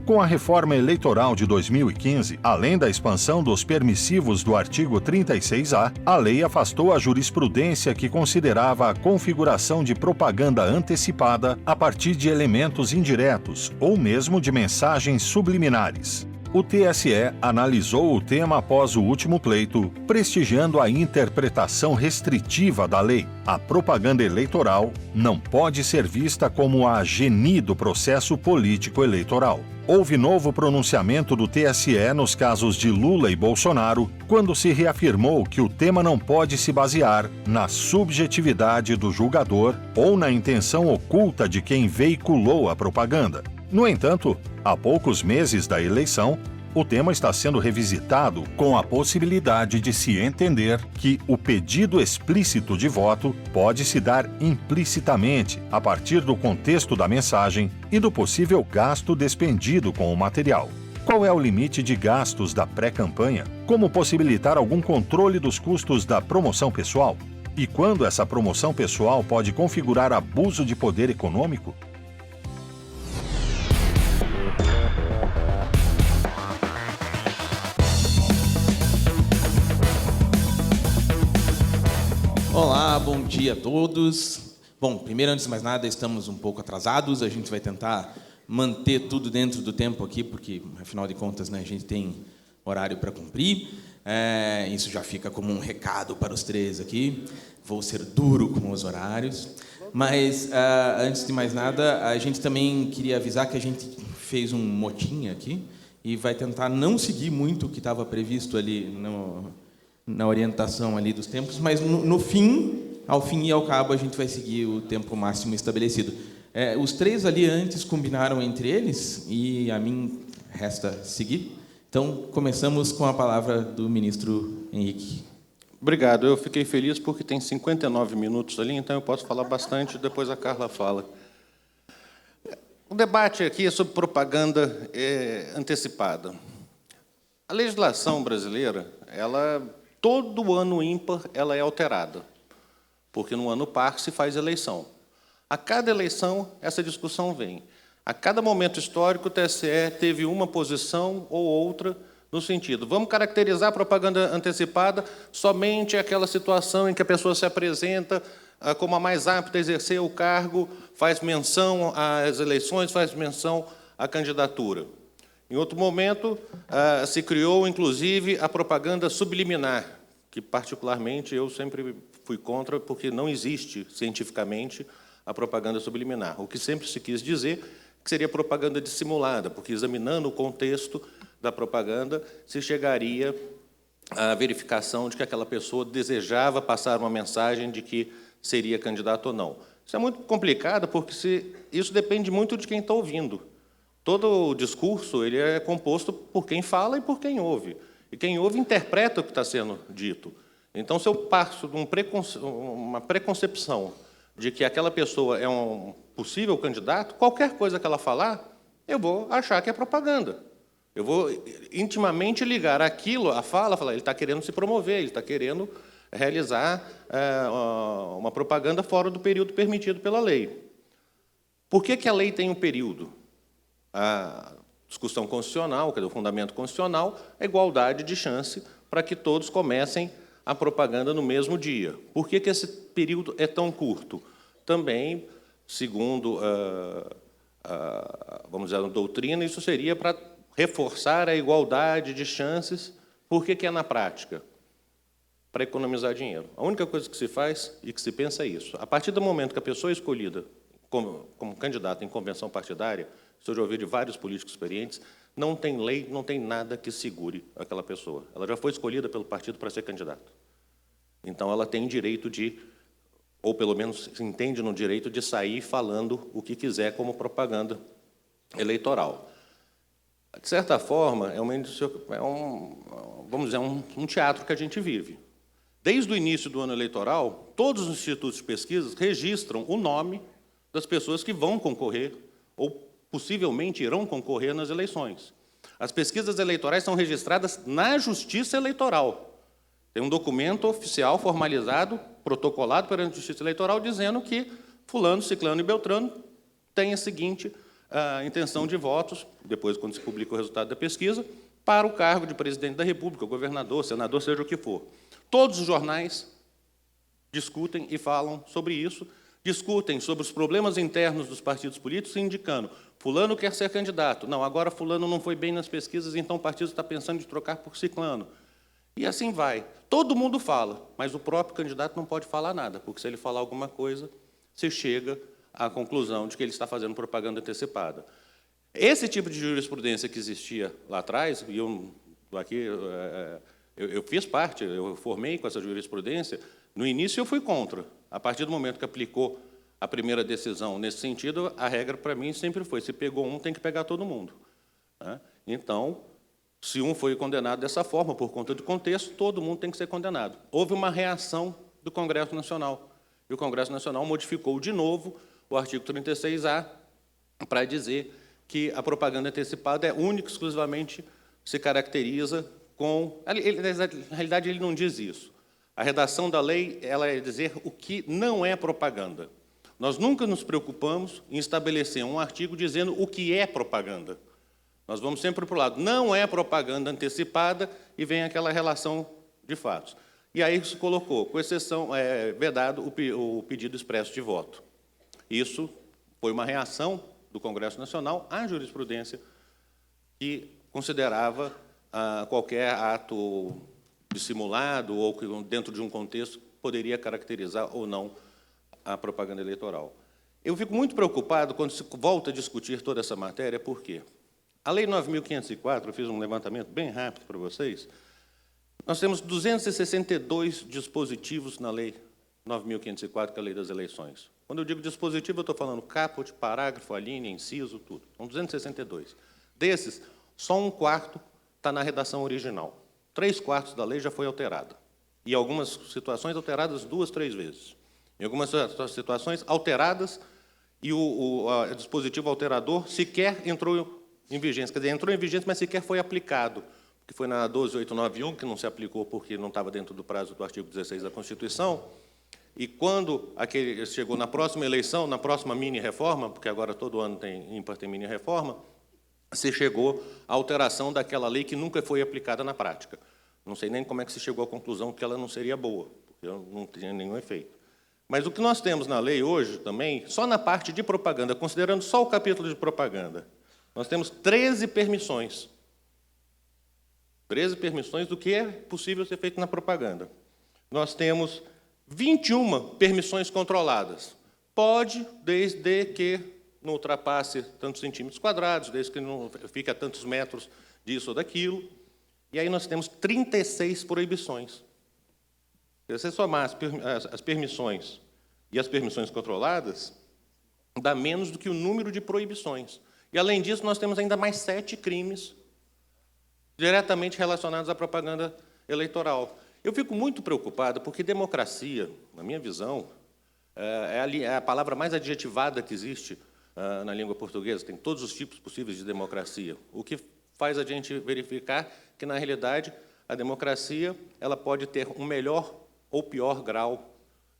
Com a reforma eleitoral de 2015, além da expansão dos permissivos do artigo 36A, a lei afastou a jurisprudência que considerava a configuração de propaganda antecipada a partir de elementos indiretos ou mesmo de mensagens subliminares. O TSE analisou o tema após o último pleito, prestigiando a interpretação restritiva da lei. A propaganda eleitoral não pode ser vista como a geni do processo político eleitoral. Houve novo pronunciamento do TSE nos casos de Lula e Bolsonaro, quando se reafirmou que o tema não pode se basear na subjetividade do julgador ou na intenção oculta de quem veiculou a propaganda. No entanto, há poucos meses da eleição, o tema está sendo revisitado com a possibilidade de se entender que o pedido explícito de voto pode se dar implicitamente a partir do contexto da mensagem e do possível gasto despendido com o material. Qual é o limite de gastos da pré-campanha? Como possibilitar algum controle dos custos da promoção pessoal? E quando essa promoção pessoal pode configurar abuso de poder econômico? Olá, bom dia a todos. Bom, primeiro, antes de mais nada, estamos um pouco atrasados. A gente vai tentar manter tudo dentro do tempo aqui, porque, afinal de contas, né, a gente tem horário para cumprir. Isso já fica como um recado para os três aqui. Vou ser duro com os horários. Mas, antes de mais nada, a gente também queria avisar que a gente fez um motim aqui e vai tentar não seguir muito o que estava previsto ali na orientação ali dos tempos, mas no fim, ao fim e ao cabo, a gente vai seguir o tempo máximo estabelecido. Os três ali antes combinaram entre eles e a mim resta seguir. Então, começamos com a palavra do ministro Henrique. Obrigado. Eu fiquei feliz porque tem 59 minutos ali, então eu posso falar bastante, depois a Carla fala. O debate aqui é sobre propaganda antecipada. A legislação brasileira, todo ano ímpar, ela é alterada, porque no ano par se faz eleição. A cada eleição, essa discussão vem. A cada momento histórico, o TSE teve uma posição ou outra no sentido, vamos caracterizar a propaganda antecipada somente aquela situação em que a pessoa se apresenta como a mais apta a exercer o cargo, faz menção às eleições, faz menção à candidatura. Em outro momento, se criou, inclusive, a propaganda subliminar, que, particularmente, eu sempre fui contra, porque não existe, cientificamente, a propaganda subliminar. O que sempre se quis dizer que seria propaganda dissimulada, porque, examinando o contexto da propaganda, se chegaria à verificação de que aquela pessoa desejava passar uma mensagem de que seria candidato ou não. Isso é muito complicado, porque isso depende muito de quem está ouvindo. Todo o discurso ele é composto por quem fala e por quem ouve. E quem ouve interpreta o que está sendo dito. Então, se eu passo de uma preconcepção de que aquela pessoa é um possível candidato, qualquer coisa que ela falar, eu vou achar que é propaganda. Eu vou intimamente ligar aquilo, a fala, falar, ele está querendo se promover, ele está querendo realizar uma propaganda fora do período permitido pela lei. Por que a lei tem um período? A discussão constitucional, que é o fundamento constitucional, a igualdade de chance para que todos comecem a propaganda no mesmo dia. Por que esse período é tão curto? Também, segundo vamos dizer, a doutrina, isso seria para reforçar a igualdade de chances. Por que é na prática? Para economizar dinheiro. A única coisa que se faz e que se pensa é isso. A partir do momento que a pessoa é escolhida como candidata em convenção partidária, isso eu já ouvi de vários políticos experientes, não tem lei, não tem nada que segure aquela pessoa. Ela já foi escolhida pelo partido para ser candidato. Então, ela tem direito de, ou pelo menos se entende no direito de sair falando o que quiser como propaganda eleitoral. De certa forma, vamos dizer, um teatro que a gente vive. Desde o início do ano eleitoral, todos os institutos de pesquisa registram o nome das pessoas que vão concorrer ou possivelmente irão concorrer nas eleições. As pesquisas eleitorais são registradas na Justiça Eleitoral. Tem um documento oficial formalizado, protocolado perante a Justiça Eleitoral, dizendo que fulano, ciclano e beltrano têm a seguinte intenção de votos, depois, quando se publica o resultado da pesquisa, para o cargo de presidente da República, governador, senador, seja o que for. Todos os jornais discutem e falam sobre isso, discutem sobre os problemas internos dos partidos políticos, indicando fulano quer ser candidato. Não, agora fulano não foi bem nas pesquisas, então o partido está pensando em trocar por ciclano. E assim vai. Todo mundo fala, mas o próprio candidato não pode falar nada, porque se ele falar alguma coisa, se chega à conclusão de que ele está fazendo propaganda antecipada. Esse tipo de jurisprudência que existia lá atrás, e eu fiz parte, eu formei com essa jurisprudência, no início eu fui contra. A partir do momento que aplicou a primeira decisão nesse sentido, a regra para mim sempre foi, se pegou um, tem que pegar todo mundo. Então, se um foi condenado dessa forma, por conta do contexto, todo mundo tem que ser condenado. Houve uma reação do Congresso Nacional, e o Congresso Nacional modificou de novo o artigo 36A para dizer que a propaganda antecipada é única e exclusivamente se caracteriza com... Na realidade, ele não diz isso. A redação da lei ela é dizer o que não é propaganda. Nós nunca nos preocupamos em estabelecer um artigo dizendo o que é propaganda. Nós vamos sempre para o lado, não é propaganda antecipada, e vem aquela relação de fatos. E aí se colocou, com exceção, vedado o pedido expresso de voto. Isso foi uma reação do Congresso Nacional à jurisprudência que considerava qualquer ato dissimulado ou que, dentro de um contexto, poderia caracterizar ou não a propaganda eleitoral. Eu fico muito preocupado quando se volta a discutir toda essa matéria, por quê? A Lei 9.504, eu fiz um levantamento bem rápido para vocês, nós temos 262 dispositivos na Lei 9.504, que é a Lei das Eleições. Quando eu digo dispositivo, eu estou falando caput, parágrafo, alínea, inciso, tudo. São 262. Desses, só um quarto está na redação original. 3/4 da lei já foi alterada. E algumas situações alteradas 2, 3 vezes. Em algumas situações alteradas e o dispositivo alterador sequer entrou em vigência. Quer dizer, entrou em vigência, mas sequer foi aplicado. Que foi na 12.891, que não se aplicou porque não estava dentro do prazo do artigo 16 da Constituição. E quando aquele chegou na próxima eleição, na próxima mini-reforma, porque agora todo ano tem mini-reforma, se chegou à alteração daquela lei que nunca foi aplicada na prática. Não sei nem como é que se chegou à conclusão que ela não seria boa, porque não tinha nenhum efeito. Mas o que nós temos na lei hoje também, só na parte de propaganda, considerando só o capítulo de propaganda, nós temos 13 permissões. 13 permissões do que é possível ser feito na propaganda. Nós temos 21 permissões controladas. Pode, desde que não ultrapasse tantos centímetros quadrados, desde que não fique a tantos metros disso ou daquilo. E aí nós temos 36 proibições. Se você somar as permissões e as permissões controladas, dá menos do que o número de proibições. E, além disso, nós temos ainda mais 7 crimes diretamente relacionados à propaganda eleitoral. Eu fico muito preocupado porque democracia, na minha visão, é a palavra mais adjetivada que existe na língua portuguesa. Tem todos os tipos possíveis de democracia, o que faz a gente verificar que, na realidade, a democracia ela pode ter um melhor ou pior grau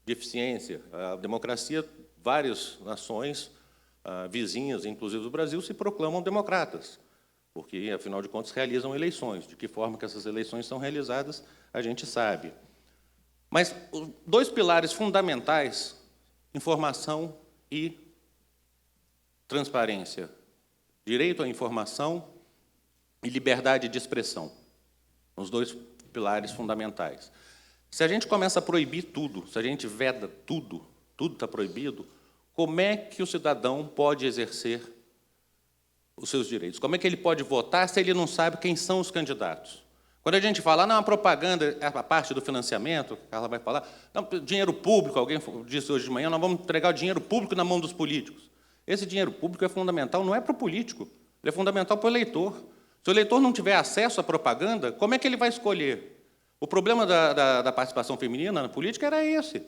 de eficiência. A democracia, várias nações vizinhas, inclusive do Brasil, se proclamam democratas, porque, afinal de contas, realizam eleições. De que forma que essas eleições são realizadas, a gente sabe. Mas 2 pilares fundamentais, informação e transparência. Direito à informação e liberdade de expressão. Os 2 pilares fundamentais. Se a gente começa a proibir tudo, se a gente veda tudo, tudo está proibido, como é que o cidadão pode exercer os seus direitos? Como é que ele pode votar se ele não sabe quem são os candidatos? Quando a gente fala, não, a propaganda é a parte do financiamento, a Carla vai falar, não, dinheiro público, alguém disse hoje de manhã, nós vamos entregar o dinheiro público na mão dos políticos. Esse dinheiro público é fundamental, não é para o político, ele é fundamental para o eleitor. Se o eleitor não tiver acesso à propaganda, como é que ele vai escolher? O problema da participação feminina na política era esse.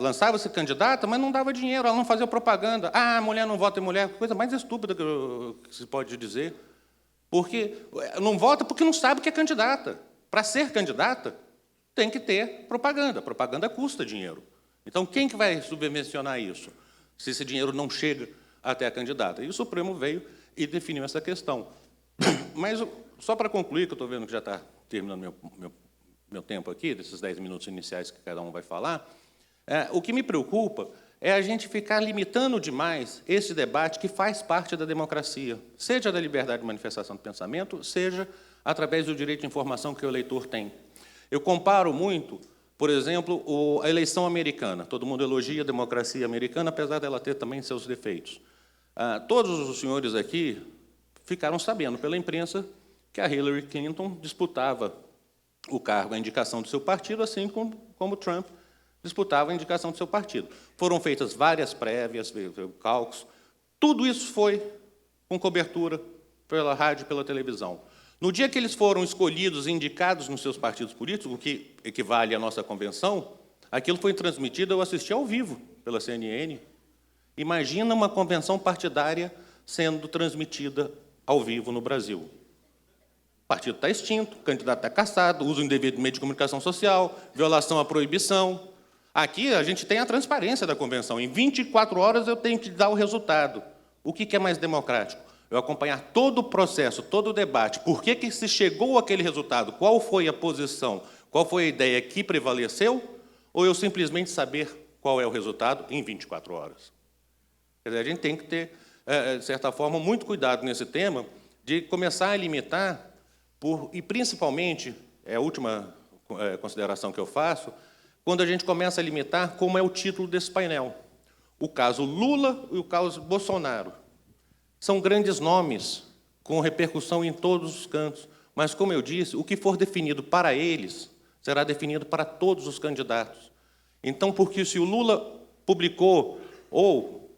Lançava-se candidata, mas não dava dinheiro, ela não fazia propaganda. Ah, mulher não vota em mulher, coisa mais estúpida que se pode dizer. Porque não vota porque não sabe que é candidata. Para ser candidata, tem que ter propaganda. Propaganda custa dinheiro. Então, quem que vai subvencionar isso, se esse dinheiro não chega até a candidata? E o Supremo veio e definiu essa questão. Mas, só para concluir, que eu estou vendo que já está terminando meu tempo aqui, desses 10 minutos iniciais que cada um vai falar, o que me preocupa é a gente ficar limitando demais esse debate que faz parte da democracia, seja da liberdade de manifestação do pensamento, seja através do direito de informação que o eleitor tem. Eu comparo muito, por exemplo, a eleição americana. Todo mundo elogia a democracia americana, apesar dela ter também seus defeitos. Todos os senhores aqui ficaram sabendo pela imprensa que a Hillary Clinton disputava o cargo, a indicação do seu partido, assim como Trump disputava a indicação do seu partido. Foram feitas várias prévias, cálculos. Tudo isso foi com cobertura pela rádio e pela televisão. No dia que eles foram escolhidos e indicados nos seus partidos políticos, o que equivale à nossa convenção, aquilo foi transmitido, eu assisti ao vivo pela CNN. Imagina uma convenção partidária sendo transmitida ao vivo no Brasil. O partido está extinto, o candidato está cassado, uso indevido de meio de comunicação social, violação à proibição. Aqui a gente tem a transparência da convenção. Em 24 horas eu tenho que dar o resultado. O que é mais democrático? Eu acompanhar todo o processo, todo o debate, por que se chegou àquele resultado, qual foi a posição, qual foi a ideia que prevaleceu, ou eu simplesmente saber qual é o resultado em 24 horas? Quer dizer, a gente tem que ter, de certa forma, muito cuidado nesse tema, de começar a limitar, e principalmente, é a última consideração que eu faço, quando a gente começa a limitar como é o título desse painel. O caso Lula e o caso Bolsonaro. São grandes nomes, com repercussão em todos os cantos. Mas, como eu disse, o que for definido para eles será definido para todos os candidatos. Então, porque se o Lula publicou, ou,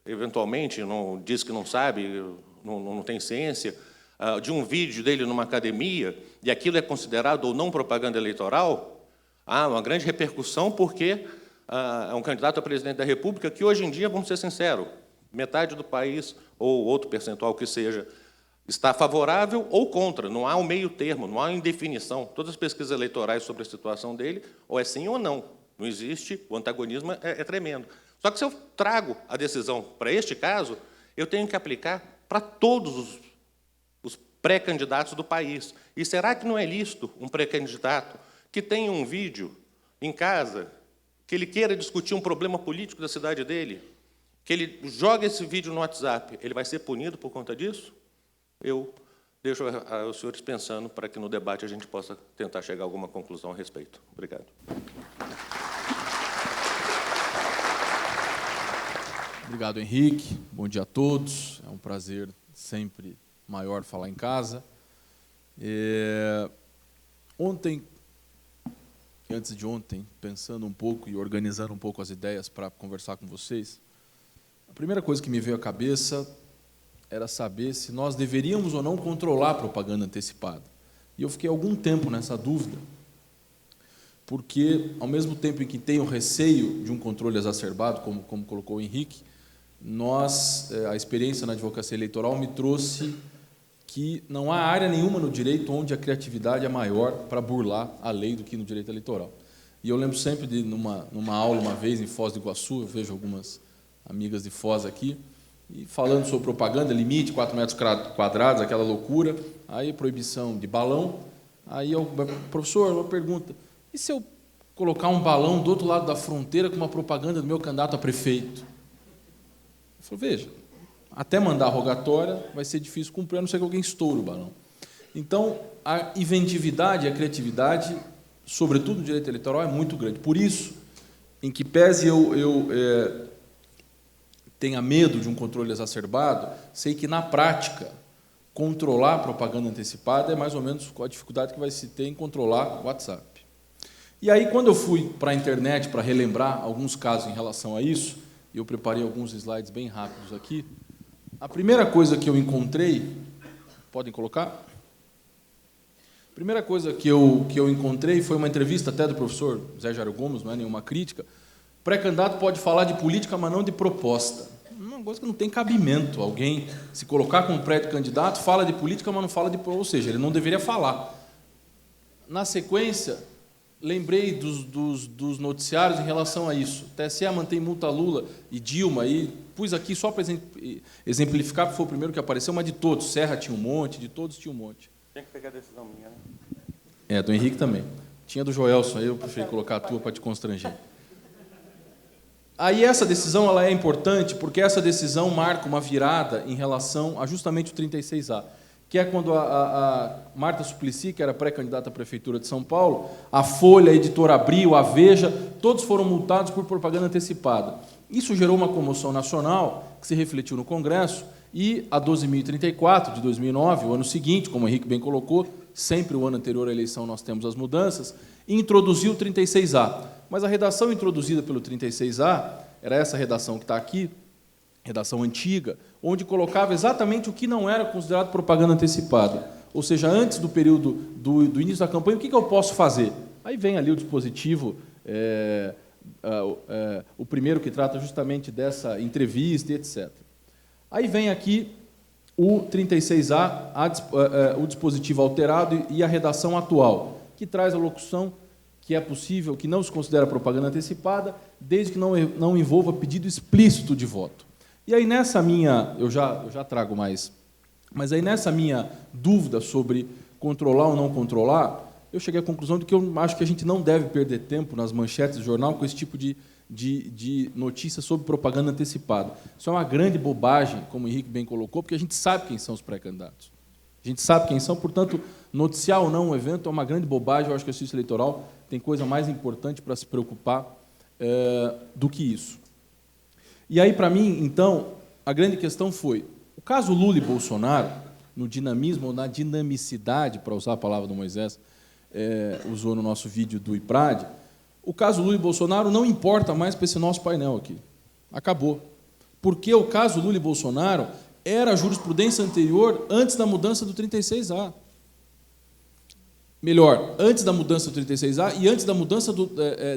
eventualmente, não diz que não sabe, não tem ciência, de um vídeo dele numa academia, e aquilo é considerado ou não propaganda eleitoral, há uma grande repercussão, porque é um candidato a presidente da República que, hoje em dia, vamos ser sinceros, metade do país, ou outro percentual que seja, está favorável ou contra. Não há um meio termo, não há indefinição. Todas as pesquisas eleitorais sobre a situação dele, ou é sim ou não. Não existe, o antagonismo é tremendo. Só que, se eu trago a decisão para este caso, eu tenho que aplicar para todos os pré-candidatos do país. E será que não é lícito um pré-candidato que tenha um vídeo em casa, que ele queira discutir um problema político da cidade dele, que ele joga esse vídeo no WhatsApp, ele vai ser punido por conta disso? Eu deixo os senhores pensando para que no debate a gente possa tentar chegar a alguma conclusão a respeito. Obrigado. Obrigado, Henrique. Bom dia a todos. É um prazer sempre maior falar em casa. Ontem, antes de ontem, pensando um pouco e organizando um pouco as ideias para conversar com vocês, a primeira coisa que me veio à cabeça era saber se nós deveríamos ou não controlar a propaganda antecipada. E eu fiquei algum tempo nessa dúvida, porque, ao mesmo tempo em que tenho receio de um controle exacerbado, como colocou o Henrique, a experiência na advocacia eleitoral me trouxe que não há área nenhuma no direito onde a criatividade é maior para burlar a lei do que no direito eleitoral. E eu lembro sempre de, numa aula, uma vez, em Foz do Iguaçu, eu vejo algumas amigas de Foz aqui, e falando sobre propaganda, limite, 4 metros quadrados, aquela loucura, aí proibição de balão, aí o professor, uma pergunta, e se eu colocar um balão do outro lado da fronteira com uma propaganda do meu candidato a prefeito? Eu falei, veja, até mandar a rogatória vai ser difícil cumprir, a não ser que alguém estoure o balão. Então, a inventividade e a criatividade, sobretudo no direito eleitoral, é muito grande. Por isso, em que pese eu tenha medo de um controle exacerbado, sei que, na prática, controlar a propaganda antecipada é mais ou menos a dificuldade que vai se ter em controlar o WhatsApp. E aí, quando eu fui para a internet para relembrar alguns casos em relação a isso, eu preparei alguns slides bem rápidos aqui, a primeira coisa que eu encontrei, podem colocar? A primeira coisa que eu encontrei foi uma entrevista até do professor Zé Jairo Gomes, não é nenhuma crítica. Pré-candidato pode falar de política, mas não de proposta. Uma coisa que não tem cabimento. Alguém se colocar como pré-candidato, fala de política, mas não fala de... Ou seja, ele não deveria falar. Na sequência, lembrei dos noticiários em relação a isso. O TSE mantém multa Lula e Dilma, e pus aqui só para exemplificar, porque foi o primeiro que apareceu, mas de todos. Serra tinha um monte, de todos tinha um monte. Tem que pegar a decisão minha, né? Do Henrique também. Tinha do Joelson, aí eu preferi colocar a tua para te constranger. Aí essa decisão ela é importante, porque essa decisão marca uma virada em relação a justamente o 36A. Que é quando a Marta Suplicy, que era pré-candidata à Prefeitura de São Paulo, a Folha, a Editora Abril, a Veja, todos foram multados por propaganda antecipada. Isso gerou uma comoção nacional, que se refletiu no Congresso, e a 12.034, de 2009, o ano seguinte, como o Henrique bem colocou, sempre o ano anterior à eleição nós temos as mudanças, e introduziu o 36A. Mas a redação introduzida pelo 36A, era essa redação que está aqui, redação antiga, onde colocava exatamente o que não era considerado propaganda antecipada. Ou seja, antes do período do início da campanha, o que eu posso fazer? Aí vem ali o dispositivo, o primeiro que trata justamente dessa entrevista e etc. Aí vem aqui o 36A, o dispositivo alterado e a redação atual, que traz a locução que é possível, que não se considera propaganda antecipada, desde que não envolva pedido explícito de voto. E aí nessa minha, eu já trago mais, mas aí nessa minha dúvida sobre controlar ou não controlar, eu cheguei à conclusão de que eu acho que a gente não deve perder tempo nas manchetes do jornal com esse tipo de notícia sobre propaganda antecipada. Isso é uma grande bobagem, como o Henrique bem colocou, porque a gente sabe quem são os pré-candidatos. A gente sabe quem são, portanto, noticiar ou não um evento é uma grande bobagem. Eu acho que a Justiça Eleitoral tem coisa mais importante para se preocupar do que isso. E aí, para mim, então, a grande questão foi, o caso Lula e Bolsonaro, no dinamismo ou na dinamicidade, para usar a palavra do Moisés, usou no nosso vídeo do IPRAD, o caso Lula e Bolsonaro não importa mais para esse nosso painel aqui. Acabou. Porque o caso Lula e Bolsonaro era a jurisprudência anterior antes da mudança do 36A. Melhor, antes da mudança do 36A e antes da mudança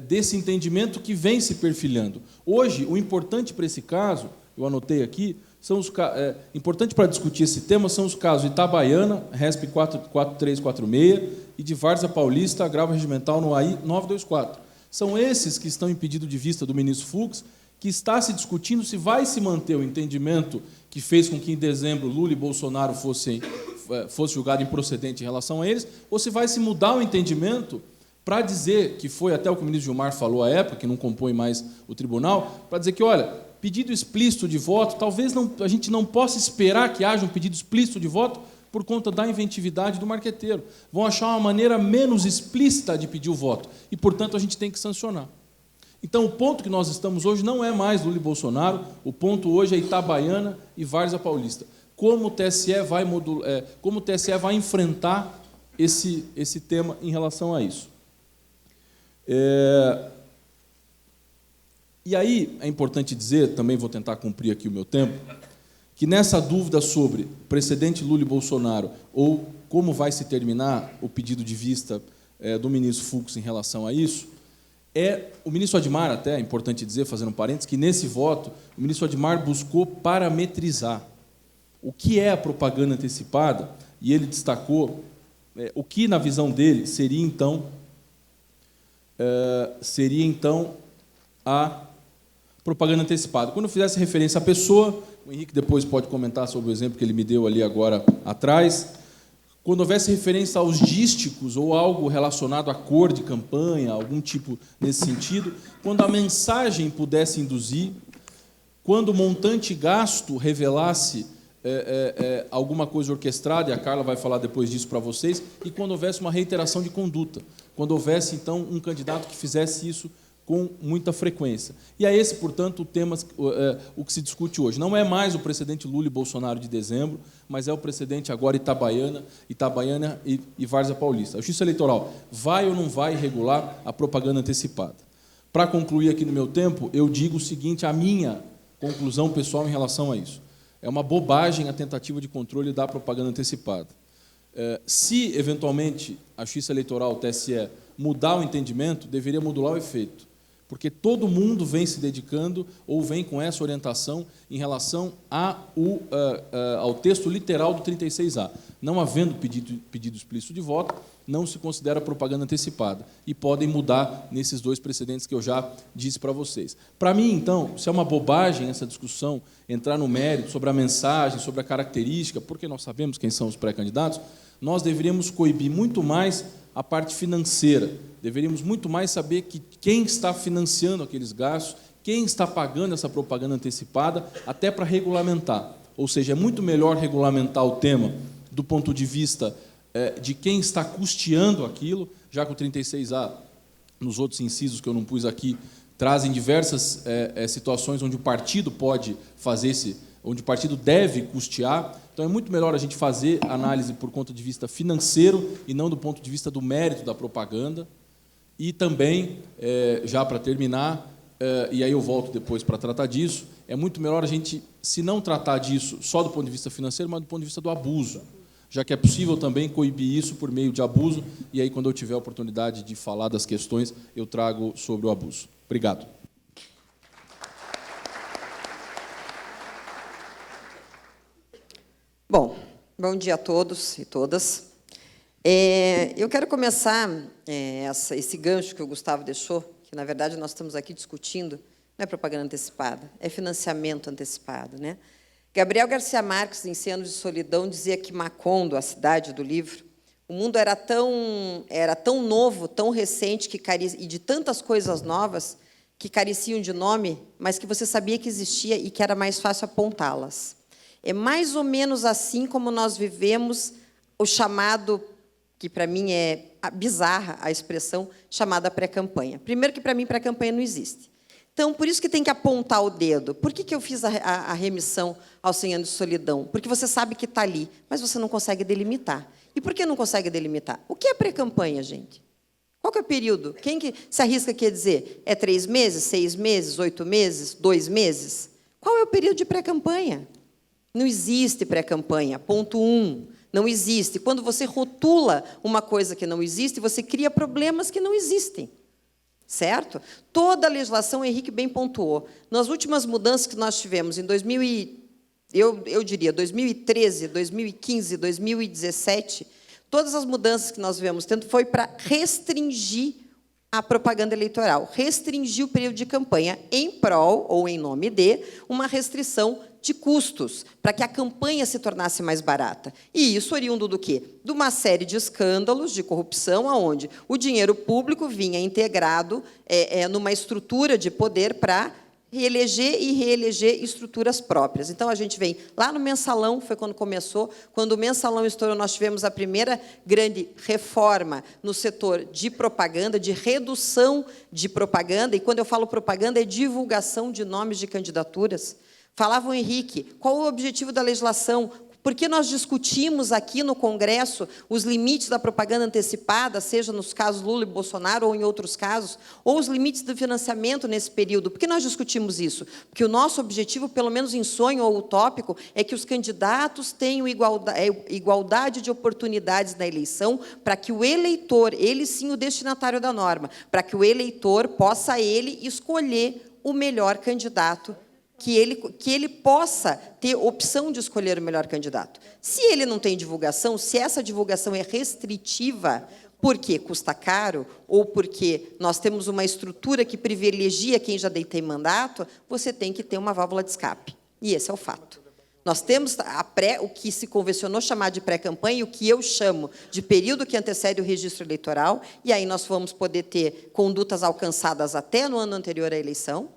desse entendimento que vem se perfilhando. Hoje, o importante para esse caso, eu anotei aqui, importante para discutir esse tema são os casos Itabaiana, RESP 4346, e de Várzea Paulista, agravo regimental no AI 924. São esses que estão em pedido de vista do ministro Fux, que está se discutindo se vai se manter o entendimento que fez com que, em dezembro, Lula e Bolsonaro fosse julgado improcedente em relação a eles, ou se vai se mudar o entendimento para dizer, que foi até o que o ministro Gilmar falou à época, que não compõe mais o tribunal, para dizer que, olha, pedido explícito de voto, talvez a gente não possa esperar que haja um pedido explícito de voto por conta da inventividade do marqueteiro. Vão achar uma maneira menos explícita de pedir o voto e, portanto, a gente tem que sancionar. Então, o ponto que nós estamos hoje não é mais Lula e Bolsonaro, o ponto hoje é Itabaiana e Várzea Paulista. Como o TSE vai enfrentar esse tema em relação a isso? E aí, é importante dizer, também vou tentar cumprir aqui o meu tempo, que nessa dúvida sobre precedente Lula e Bolsonaro, ou como vai se terminar o pedido de vista do ministro Fux em relação a isso, o ministro Admar, até é importante dizer, fazendo um parênteses, que nesse voto o ministro Admar buscou parametrizar o que é a propaganda antecipada, e ele destacou o que, na visão dele, seria então a propaganda antecipada. Quando eu fizesse referência à pessoa, o Henrique depois pode comentar sobre o exemplo que ele me deu ali agora atrás, quando houvesse referência aos dísticos ou algo relacionado à cor de campanha, algum tipo nesse sentido, quando a mensagem pudesse induzir, quando o montante gasto revelasse alguma coisa orquestrada, e a Carla vai falar depois disso para vocês, e quando houvesse uma reiteração de conduta, quando houvesse, então, um candidato que fizesse isso com muita frequência. E é esse, portanto, o que se discute hoje. Não é mais o precedente Lula e Bolsonaro de dezembro, mas é o precedente agora Itabaiana e Várzea Paulista. A Justiça Eleitoral vai ou não vai regular a propaganda antecipada? Para concluir aqui no meu tempo, eu digo o seguinte, a minha conclusão pessoal em relação a isso. É uma bobagem a tentativa de controle da propaganda antecipada. Se, eventualmente, a Justiça Eleitoral, o TSE, mudar o entendimento, deveria modular o efeito. porque todo mundo vem se dedicando ou vem com essa orientação em relação ao texto literal do 36A. Não havendo pedido explícito de voto, não se considera propaganda antecipada e podem mudar nesses dois precedentes que eu já disse para vocês. Para mim, então, se é uma bobagem essa discussão, entrar no mérito sobre a mensagem, sobre a característica, porque nós sabemos quem são os pré-candidatos, nós deveríamos coibir muito mais a parte financeira, deveríamos muito mais saber quem está financiando aqueles gastos, quem está pagando essa propaganda antecipada, até para regulamentar. Ou seja, é muito melhor regulamentar o tema do ponto de vista de quem está custeando aquilo, já que o 36A, nos outros incisos que eu não pus aqui, trazem diversas situações onde o partido pode fazer onde o partido deve custear. Então, é muito melhor a gente fazer análise por conta de vista financeiro e não do ponto de vista do mérito da propaganda. E também, já para terminar, e aí eu volto depois para tratar disso, é muito melhor a gente, se não tratar disso só do ponto de vista financeiro, mas do ponto de vista do abuso, já que é possível também coibir isso por meio de abuso, e aí, quando eu tiver a oportunidade de falar das questões, eu trago sobre o abuso. Obrigado. Bom dia a todos e todas. Eu quero começar esse gancho que o Gustavo deixou, que, na verdade, nós estamos aqui discutindo, não é propaganda antecipada, é financiamento antecipado, né? Gabriel Garcia Marques, em 100 anos de solidão, dizia que Macondo, a cidade do livro, o mundo era tão novo, tão recente, e de tantas coisas novas que careciam de nome, mas que você sabia que existia e que era mais fácil apontá-las. É mais ou menos assim como nós vivemos o chamado, que para mim é bizarra a expressão, chamada pré-campanha. Primeiro que, para mim, pré-campanha não existe. Então, por isso que tem que apontar o dedo. Por que eu fiz a remissão aos 100 anos de solidão? Porque você sabe que está ali, mas você não consegue delimitar. E por que não consegue delimitar? O que é pré-campanha, gente? Qual que é o período? Quem que se arrisca aqui a dizer? É 3 meses, 6 meses, 8 meses, 2 meses? Qual é o período de pré-campanha? Não existe pré-campanha. Ponto 1. Não existe. Quando você rotula uma coisa que não existe, você cria problemas que não existem. Certo? Toda a legislação, o Henrique bem pontuou. Nas últimas mudanças que nós tivemos, em 2013, 2015, 2017, todas as mudanças que nós vemos tendo foi para restringir a propaganda eleitoral, restringir o período de campanha em prol, ou em nome de, uma restrição de custos, para que a campanha se tornasse mais barata. E isso oriundo do quê? De uma série de escândalos de corrupção, onde o dinheiro público vinha integrado numa estrutura de poder para reeleger e reeleger estruturas próprias. Então, a gente vem lá no Mensalão, foi quando começou, quando o Mensalão estourou, nós tivemos a primeira grande reforma no setor de propaganda, de redução de propaganda, e quando eu falo propaganda, é divulgação de nomes de candidaturas. Falava o Henrique, qual o objetivo da legislação? Por que nós discutimos aqui no Congresso os limites da propaganda antecipada, seja nos casos Lula e Bolsonaro ou em outros casos, ou os limites do financiamento nesse período? Por que nós discutimos isso? Porque o nosso objetivo, pelo menos em sonho ou utópico, é que os candidatos tenham igualdade de oportunidades na eleição, para que o eleitor, ele sim o destinatário da norma, para que o eleitor possa escolher o melhor candidato, que ele possa ter opção de escolher o melhor candidato. Se ele não tem divulgação, se essa divulgação é restritiva, porque custa caro, ou porque nós temos uma estrutura que privilegia quem já tem mandato, você tem que ter uma válvula de escape. E esse é o fato. Nós temos o que se convencionou chamar de pré-campanha, e o que eu chamo de período que antecede o registro eleitoral, e aí nós vamos poder ter condutas alcançadas até no ano anterior à eleição.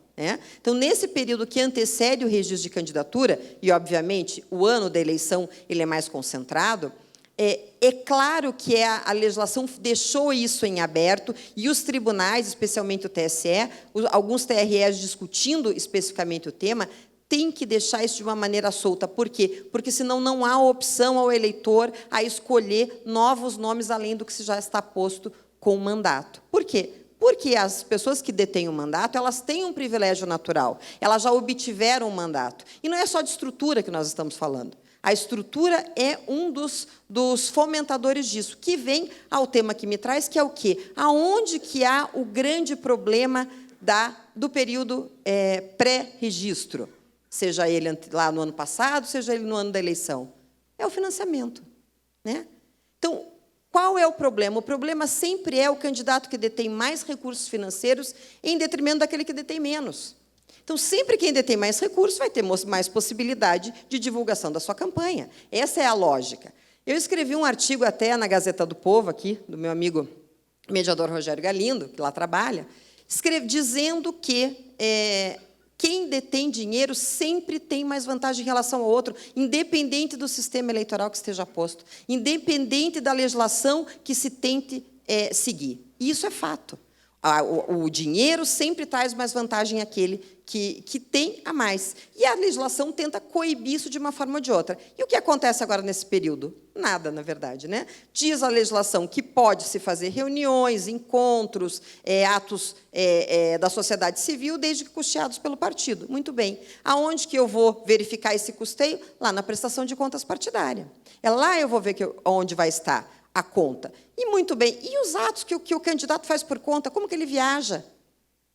Então, nesse período que antecede o registro de candidatura, e, obviamente, o ano da eleição ele é mais concentrado, é claro que a legislação deixou isso em aberto, e os tribunais, especialmente o TSE, alguns TREs discutindo especificamente o tema, têm que deixar isso de uma maneira solta. Por quê? Porque, senão, não há opção ao eleitor a escolher novos nomes além do que já está posto com o mandato. Por quê? Porque as pessoas que detêm o mandato, elas têm um privilégio natural, elas já obtiveram o mandato. E não é só de estrutura que nós estamos falando. A estrutura é um dos fomentadores disso, que vem ao tema que me traz, que é o quê? Aonde que há o grande problema do período pré-registro, seja ele lá no ano passado, seja ele no ano da eleição? É o financiamento, né? Então, qual é o problema? O problema sempre é o candidato que detém mais recursos financeiros em detrimento daquele que detém menos. Então, sempre quem detém mais recursos vai ter mais possibilidade de divulgação da sua campanha. Essa é a lógica. Eu escrevi um artigo até na Gazeta do Povo, aqui, do meu amigo mediador Rogério Galindo, que lá trabalha, dizendo que quem detém dinheiro sempre tem mais vantagem em relação ao outro, independente do sistema eleitoral que esteja posto, independente da legislação que se tente seguir. E isso é fato. O dinheiro sempre traz mais vantagem àquele que tem a mais. E a legislação tenta coibir isso de uma forma ou de outra. E o que acontece agora nesse período? Nada, na verdade, né? Diz a legislação que pode-se fazer reuniões, encontros, atos da sociedade civil, desde que custeados pelo partido. Muito bem. Aonde que eu vou verificar esse custeio? Lá na prestação de contas partidária. Lá eu vou ver onde vai estar a conta. E, muito bem, e os atos que o candidato faz por conta? Como que ele viaja?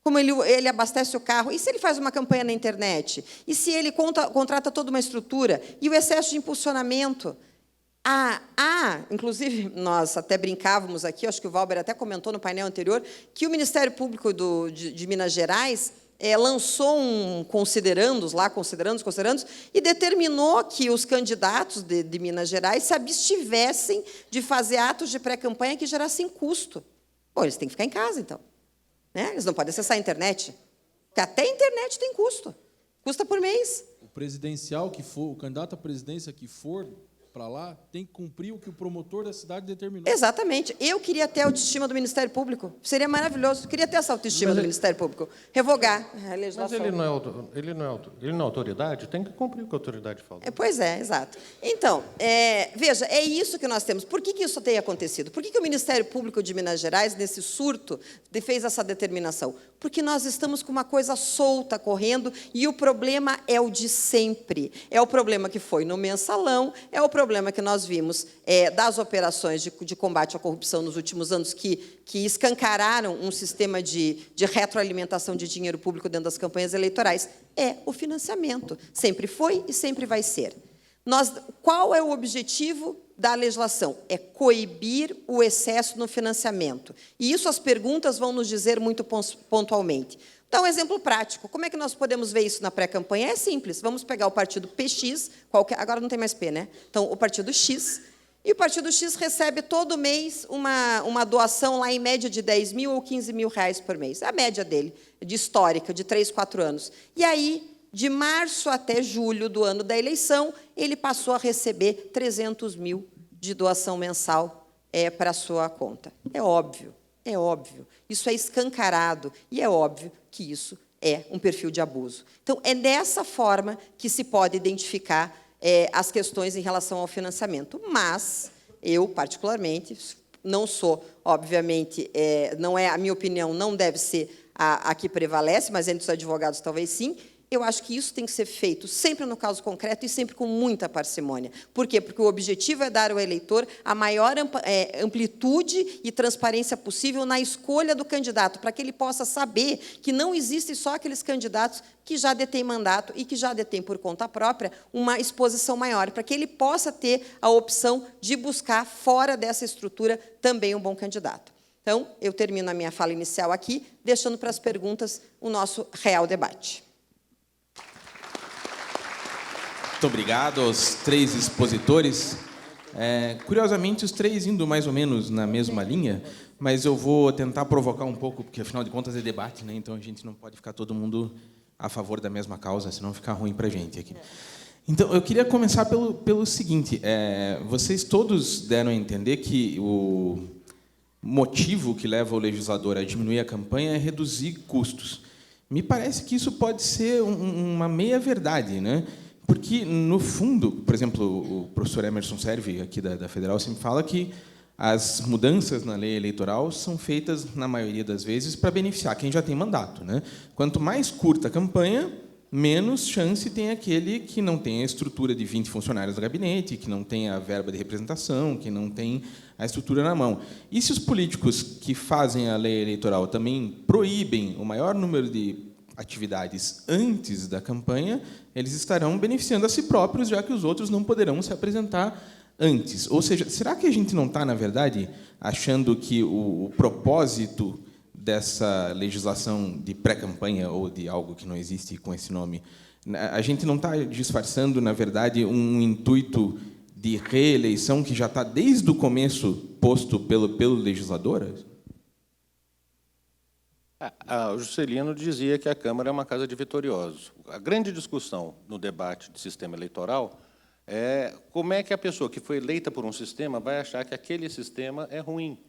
Como ele abastece o carro? E se ele faz uma campanha na internet? E se ele contrata toda uma estrutura? E o excesso de impulsionamento? Inclusive, nós até brincávamos aqui, acho que o Valber até comentou no painel anterior, que o Ministério Público de Minas Gerais lançou um considerandos, e determinou que os candidatos de Minas Gerais se abstivessem de fazer atos de pré-campanha que gerassem custo. Bom, eles têm que ficar em casa, então. Né? Eles não podem acessar a internet, porque até a internet tem custo. Custa por mês. O presidencial que for, o candidato à presidência que for para lá, tem que cumprir o que o promotor da cidade determinou. Exatamente. Eu queria ter a autoestima do Ministério Público. Seria maravilhoso. Eu queria ter essa autoestima do Ministério Público. Revogar a legislação. Mas ele não é autoridade, tem que cumprir o que a autoridade fala. Pois é, exato. Então, veja, é isso que nós temos. Por que isso tem acontecido? Por que o Ministério Público de Minas Gerais, nesse surto, fez essa determinação? Porque nós estamos com uma coisa solta correndo e o problema é o de sempre. É o problema que foi no mensalão, é o problema que nós vimos das operações de combate à corrupção nos últimos anos que escancararam um sistema de retroalimentação de dinheiro público dentro das campanhas eleitorais. É o financiamento. Sempre foi e sempre vai ser. Qual é o objetivo da legislação? É coibir o excesso no financiamento. E isso as perguntas vão nos dizer muito pontualmente. Então, um exemplo prático. Como é que nós podemos ver isso na pré-campanha? É simples. Vamos pegar o partido PX, agora não tem mais P, né? Então, o partido X. E o partido X recebe todo mês uma doação, lá em média, de 10 mil ou 15 mil reais por mês. É a média dele, de histórica, de 3, 4 anos. E aí, de março até julho do ano da eleição, ele passou a receber 300 mil de doação mensal para a sua conta. É óbvio. É óbvio. Isso é escancarado e é óbvio que isso é um perfil de abuso. Então, é dessa forma que se pode identificar as questões em relação ao financiamento. Mas eu, particularmente, não sou, obviamente, não é a minha opinião, não deve ser a que prevalece, mas entre os advogados talvez sim. Eu acho que isso tem que ser feito sempre no caso concreto e sempre com muita parcimônia. Por quê? Porque o objetivo é dar ao eleitor a maior amplitude e transparência possível na escolha do candidato, para que ele possa saber que não existem só aqueles candidatos que já detêm mandato e que já detêm por conta própria uma exposição maior, para que ele possa ter a opção de buscar, fora dessa estrutura, também um bom candidato. Então, eu termino a minha fala inicial aqui, deixando para as perguntas o nosso real debate. Muito obrigado aos 3 expositores. Curiosamente, os 3 indo mais ou menos na mesma linha, mas eu vou tentar provocar um pouco, porque, afinal de contas, é debate, né? Então a gente não pode ficar todo mundo a favor da mesma causa, senão fica ruim para a gente aqui. Então, eu queria começar pelo seguinte. Vocês todos deram a entender que o motivo que leva o legislador a diminuir a campanha é reduzir custos. Me parece que isso pode ser uma meia-verdade, né? Porque, no fundo, por exemplo, o professor Emerson Servi, aqui da Federal, sempre fala que as mudanças na lei eleitoral são feitas, na maioria das vezes, para beneficiar quem já tem mandato, né? Quanto mais curta a campanha, menos chance tem aquele que não tem a estrutura de 20 funcionários do gabinete, que não tem a verba de representação, que não tem a estrutura na mão. E se os políticos que fazem a lei eleitoral também proíbem o maior número de atividades antes da campanha, eles estarão beneficiando a si próprios, já que os outros não poderão se apresentar antes. Ou seja, será que a gente não está, na verdade, achando que o propósito dessa legislação de pré-campanha, ou de algo que não existe com esse nome, a gente não está disfarçando, na verdade, um intuito de reeleição que já está, desde o começo, posto pelo legislador? O Juscelino dizia que a Câmara é uma casa de vitoriosos. A grande discussão no debate de sistema eleitoral é como é que a pessoa que foi eleita por um sistema vai achar que aquele sistema é ruim.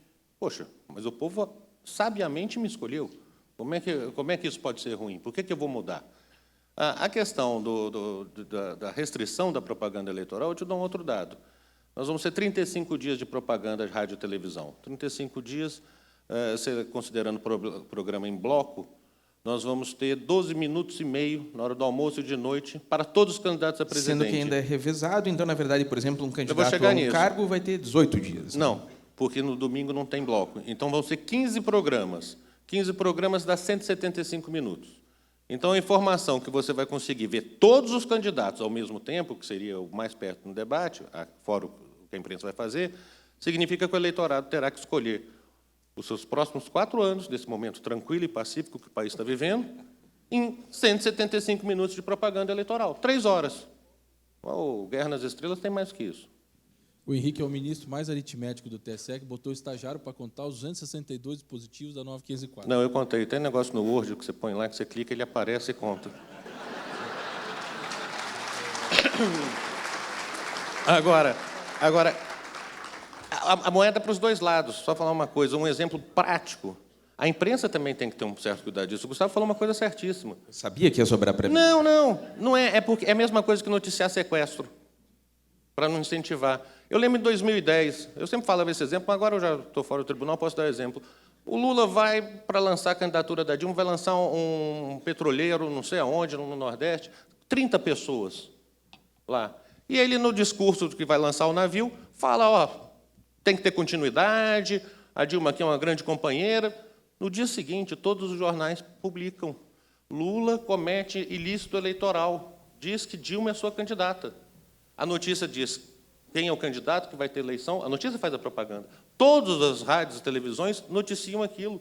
Poxa, mas o povo sabiamente me escolheu. Como é que isso pode ser ruim? Por que eu vou mudar? A questão da restrição da propaganda eleitoral, eu te dou um outro dado. Nós vamos ter 35 dias de propaganda de rádio e televisão. 35 dias, considerando o programa em bloco, nós vamos ter 12 minutos e meio, na hora do almoço e de noite, para todos os candidatos a presidente. Sendo que ainda é revezado, então, na verdade, por exemplo, um candidato a um cargo vai ter 18 dias. Não, porque no domingo não tem bloco. Então, vão ser 15 programas. 15 programas dá 175 minutos. Então, a informação que você vai conseguir ver todos os candidatos ao mesmo tempo, que seria o mais perto no debate, fora o que a imprensa vai fazer, significa que o eleitorado terá que escolher os seus próximos 4 anos, desse momento tranquilo e pacífico que o país está vivendo, em 175 minutos de propaganda eleitoral. 3 horas. O Guerra nas Estrelas tem mais que isso. O Henrique é o ministro mais aritmético do TSE, que botou o estagiário para contar os 262 dispositivos da 9504. Não, eu contei. Tem um negócio no Word que você põe lá, que você clica, ele aparece e conta. Agora, a moeda para os dois lados. Só falar uma coisa, um exemplo prático. A imprensa também tem que ter um certo cuidado disso. O Gustavo falou uma coisa certíssima. Eu sabia que ia sobrar para mim. Não é. É a mesma coisa que noticiar sequestro, para não incentivar. Eu lembro em 2010, eu sempre falava esse exemplo, mas agora eu já estou fora do tribunal, posso dar exemplo. O Lula vai, para lançar a candidatura da Dilma, vai lançar um petroleiro, não sei aonde, no Nordeste, 30 pessoas lá. E ele, no discurso que vai lançar o navio, fala, tem que ter continuidade, a Dilma aqui é uma grande companheira. No dia seguinte, todos os jornais publicam. Lula comete ilícito eleitoral, diz que Dilma é sua candidata. A notícia diz quem é o candidato que vai ter eleição, a notícia faz a propaganda. Todas as rádios e televisões noticiam aquilo.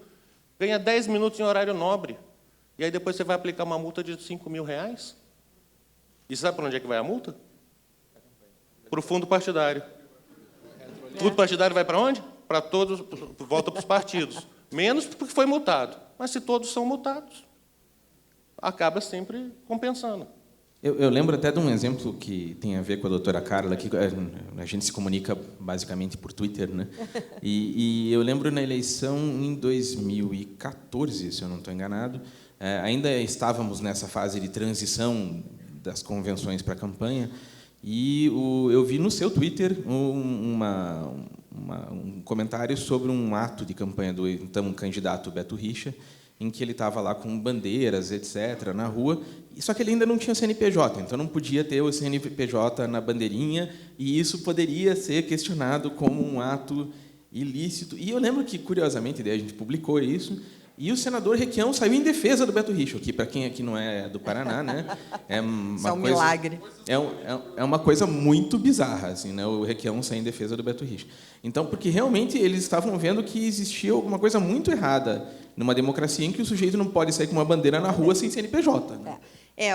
Ganha 10 minutos em horário nobre. E aí depois você vai aplicar uma multa de R$5.000. E sabe para onde é que vai a multa? Para o fundo partidário. O fundo partidário vai para onde? Para todos, volta para os partidos. Menos porque foi multado. Mas se todos são multados, acaba sempre compensando. Eu lembro até de um exemplo que tem a ver com a doutora Carla, que a gente se comunica basicamente por Twitter, né? E eu lembro na eleição em 2014, se eu não estou enganado, ainda estávamos nessa fase de transição das convenções para a campanha, e eu vi no seu Twitter um comentário sobre um ato de campanha do então candidato Beto Richa, em que ele estava lá com bandeiras, etc., na rua, só que ele ainda não tinha CNPJ, então não podia ter o CNPJ na bandeirinha, e isso poderia ser questionado como um ato ilícito. E eu lembro que, curiosamente, daí a gente publicou isso, e o senador Requião saiu em defesa do Beto Richa, que, para quem aqui não é do Paraná, né, é um milagre. É uma coisa muito bizarra, assim, né, o Requião sair em defesa do Beto Richa. Então, porque realmente eles estavam vendo que existia alguma coisa muito errada numa democracia em que o sujeito não pode sair com uma bandeira na rua sem CNPJ. Né?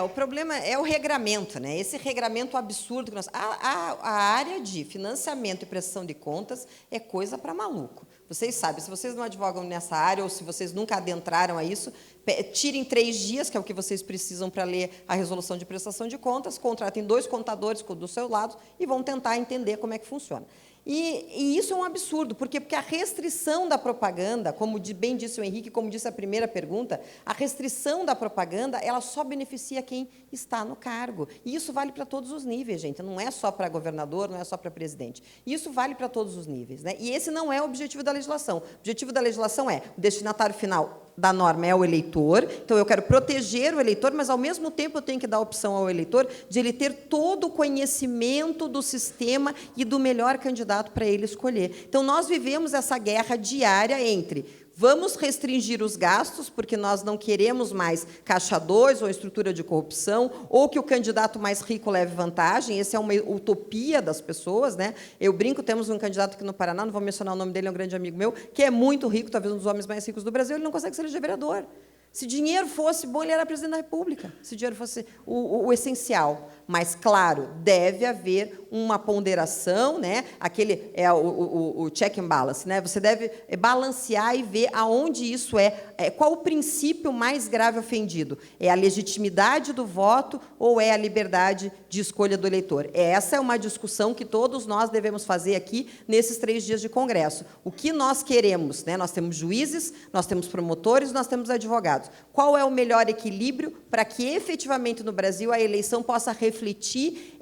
O problema é o regramento, né? Esse regramento absurdo que nós... A área de financiamento e prestação de contas é coisa para maluco. Vocês sabem, se vocês não advogam nessa área ou se vocês nunca adentraram a isso, tirem 3 dias, que é o que vocês precisam para ler a resolução de prestação de contas, contratem 2 contadores do seu lado e vão tentar entender como é que funciona. E isso é um absurdo, porque a restrição da propaganda, como bem disse o Henrique, como disse a primeira pergunta, a restrição da propaganda ela só beneficia quem está no cargo. E isso vale para todos os níveis, gente. Não é só para governador, não é só para presidente. Isso vale para todos os níveis. Né? E esse não é o objetivo da legislação. O objetivo da legislação é o destinatário final da norma é o eleitor, então eu quero proteger o eleitor, mas, ao mesmo tempo, eu tenho que dar a opção ao eleitor de ele ter todo o conhecimento do sistema e do melhor candidato para ele escolher. Então, nós vivemos essa guerra diária entre vamos restringir os gastos, porque nós não queremos mais caixa 2 ou estrutura de corrupção, ou que o candidato mais rico leve vantagem. Essa é uma utopia das pessoas, né? Eu brinco, temos um candidato aqui no Paraná, não vou mencionar o nome dele, é um grande amigo meu, que é muito rico, talvez um dos homens mais ricos do Brasil, ele não consegue ser eleger vereador. Se dinheiro fosse bom, ele era presidente da República, se dinheiro fosse o essencial. Mas, claro, deve haver uma ponderação, né? Aquele é o check and balance, né? Você deve balancear e ver aonde isso qual o princípio mais grave ofendido? É a legitimidade do voto ou é a liberdade de escolha do eleitor? Essa é uma discussão que todos nós devemos fazer aqui nesses 3 dias de Congresso. O que nós queremos, né? Nós temos juízes, nós temos promotores, nós temos advogados. Qual é o melhor equilíbrio para que, efetivamente, no Brasil, a eleição possa refletir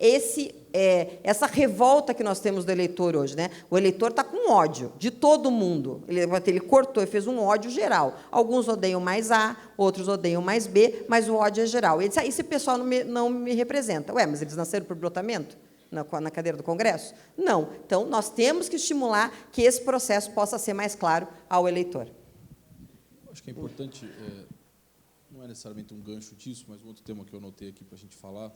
essa revolta que nós temos do eleitor hoje, né? O eleitor está com ódio de todo mundo. Ele cortou e fez um ódio geral. Alguns odeiam mais A, outros odeiam mais B, mas o ódio é geral. Ele disse, esse pessoal não me representa. Ué, mas eles nasceram por brotamento? Na cadeira do Congresso? Não. Então, nós temos que estimular que esse processo possa ser mais claro ao eleitor. Acho que é importante, não é necessariamente um gancho disso, mas um outro tema que eu anotei aqui para a gente falar.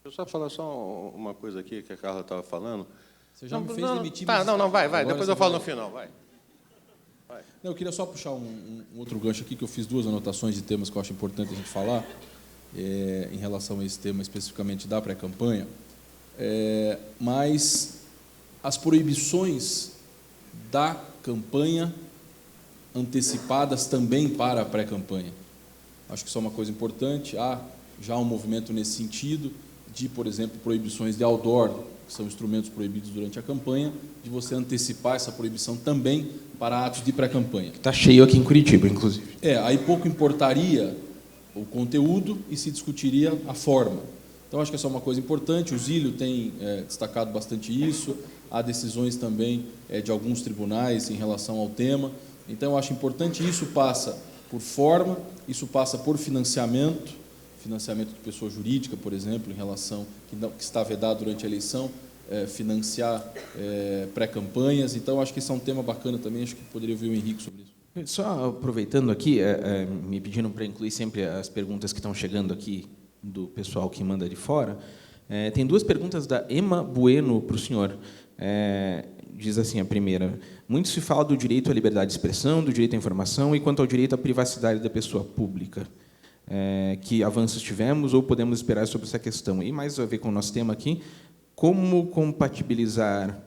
Eu só falar só uma coisa aqui que a Carla estava falando. Você já me fez demitir. Tá, não, vai. Agora Depois eu falo no final, vai. Não, eu queria só puxar um outro gancho aqui, que eu fiz 2 anotações de temas que eu acho importante a gente falar, em relação a esse tema especificamente da pré-campanha. Mas as proibições da campanha antecipadas também para a pré-campanha. Acho que isso é uma coisa importante. Há já um movimento nesse sentido de, por exemplo, proibições de outdoor, que são instrumentos proibidos durante a campanha, de você antecipar essa proibição também para atos de pré-campanha. Está cheio aqui em Curitiba, inclusive. Aí pouco importaria o conteúdo e se discutiria a forma. Então, acho que essa é uma coisa importante. O Zílio tem destacado bastante isso. Há decisões também de alguns tribunais em relação ao tema. Então, eu acho importante. Isso passa por forma, isso passa por financiamento de pessoa jurídica, por exemplo, em relação que está vedado durante a eleição, financiar pré-campanhas. Então, acho que esse é um tema bacana também. Acho que poderia ouvir o Henrique sobre isso. Só aproveitando aqui, me pedindo para incluir sempre as perguntas que estão chegando aqui do pessoal que manda de fora. Tem 2 perguntas da Emma Bueno para o senhor. Diz assim a primeira: muito se fala do direito à liberdade de expressão, do direito à informação e quanto ao direito à privacidade da pessoa pública. Que avanços tivemos ou podemos esperar sobre essa questão? E mais a ver com o nosso tema aqui, como compatibilizar...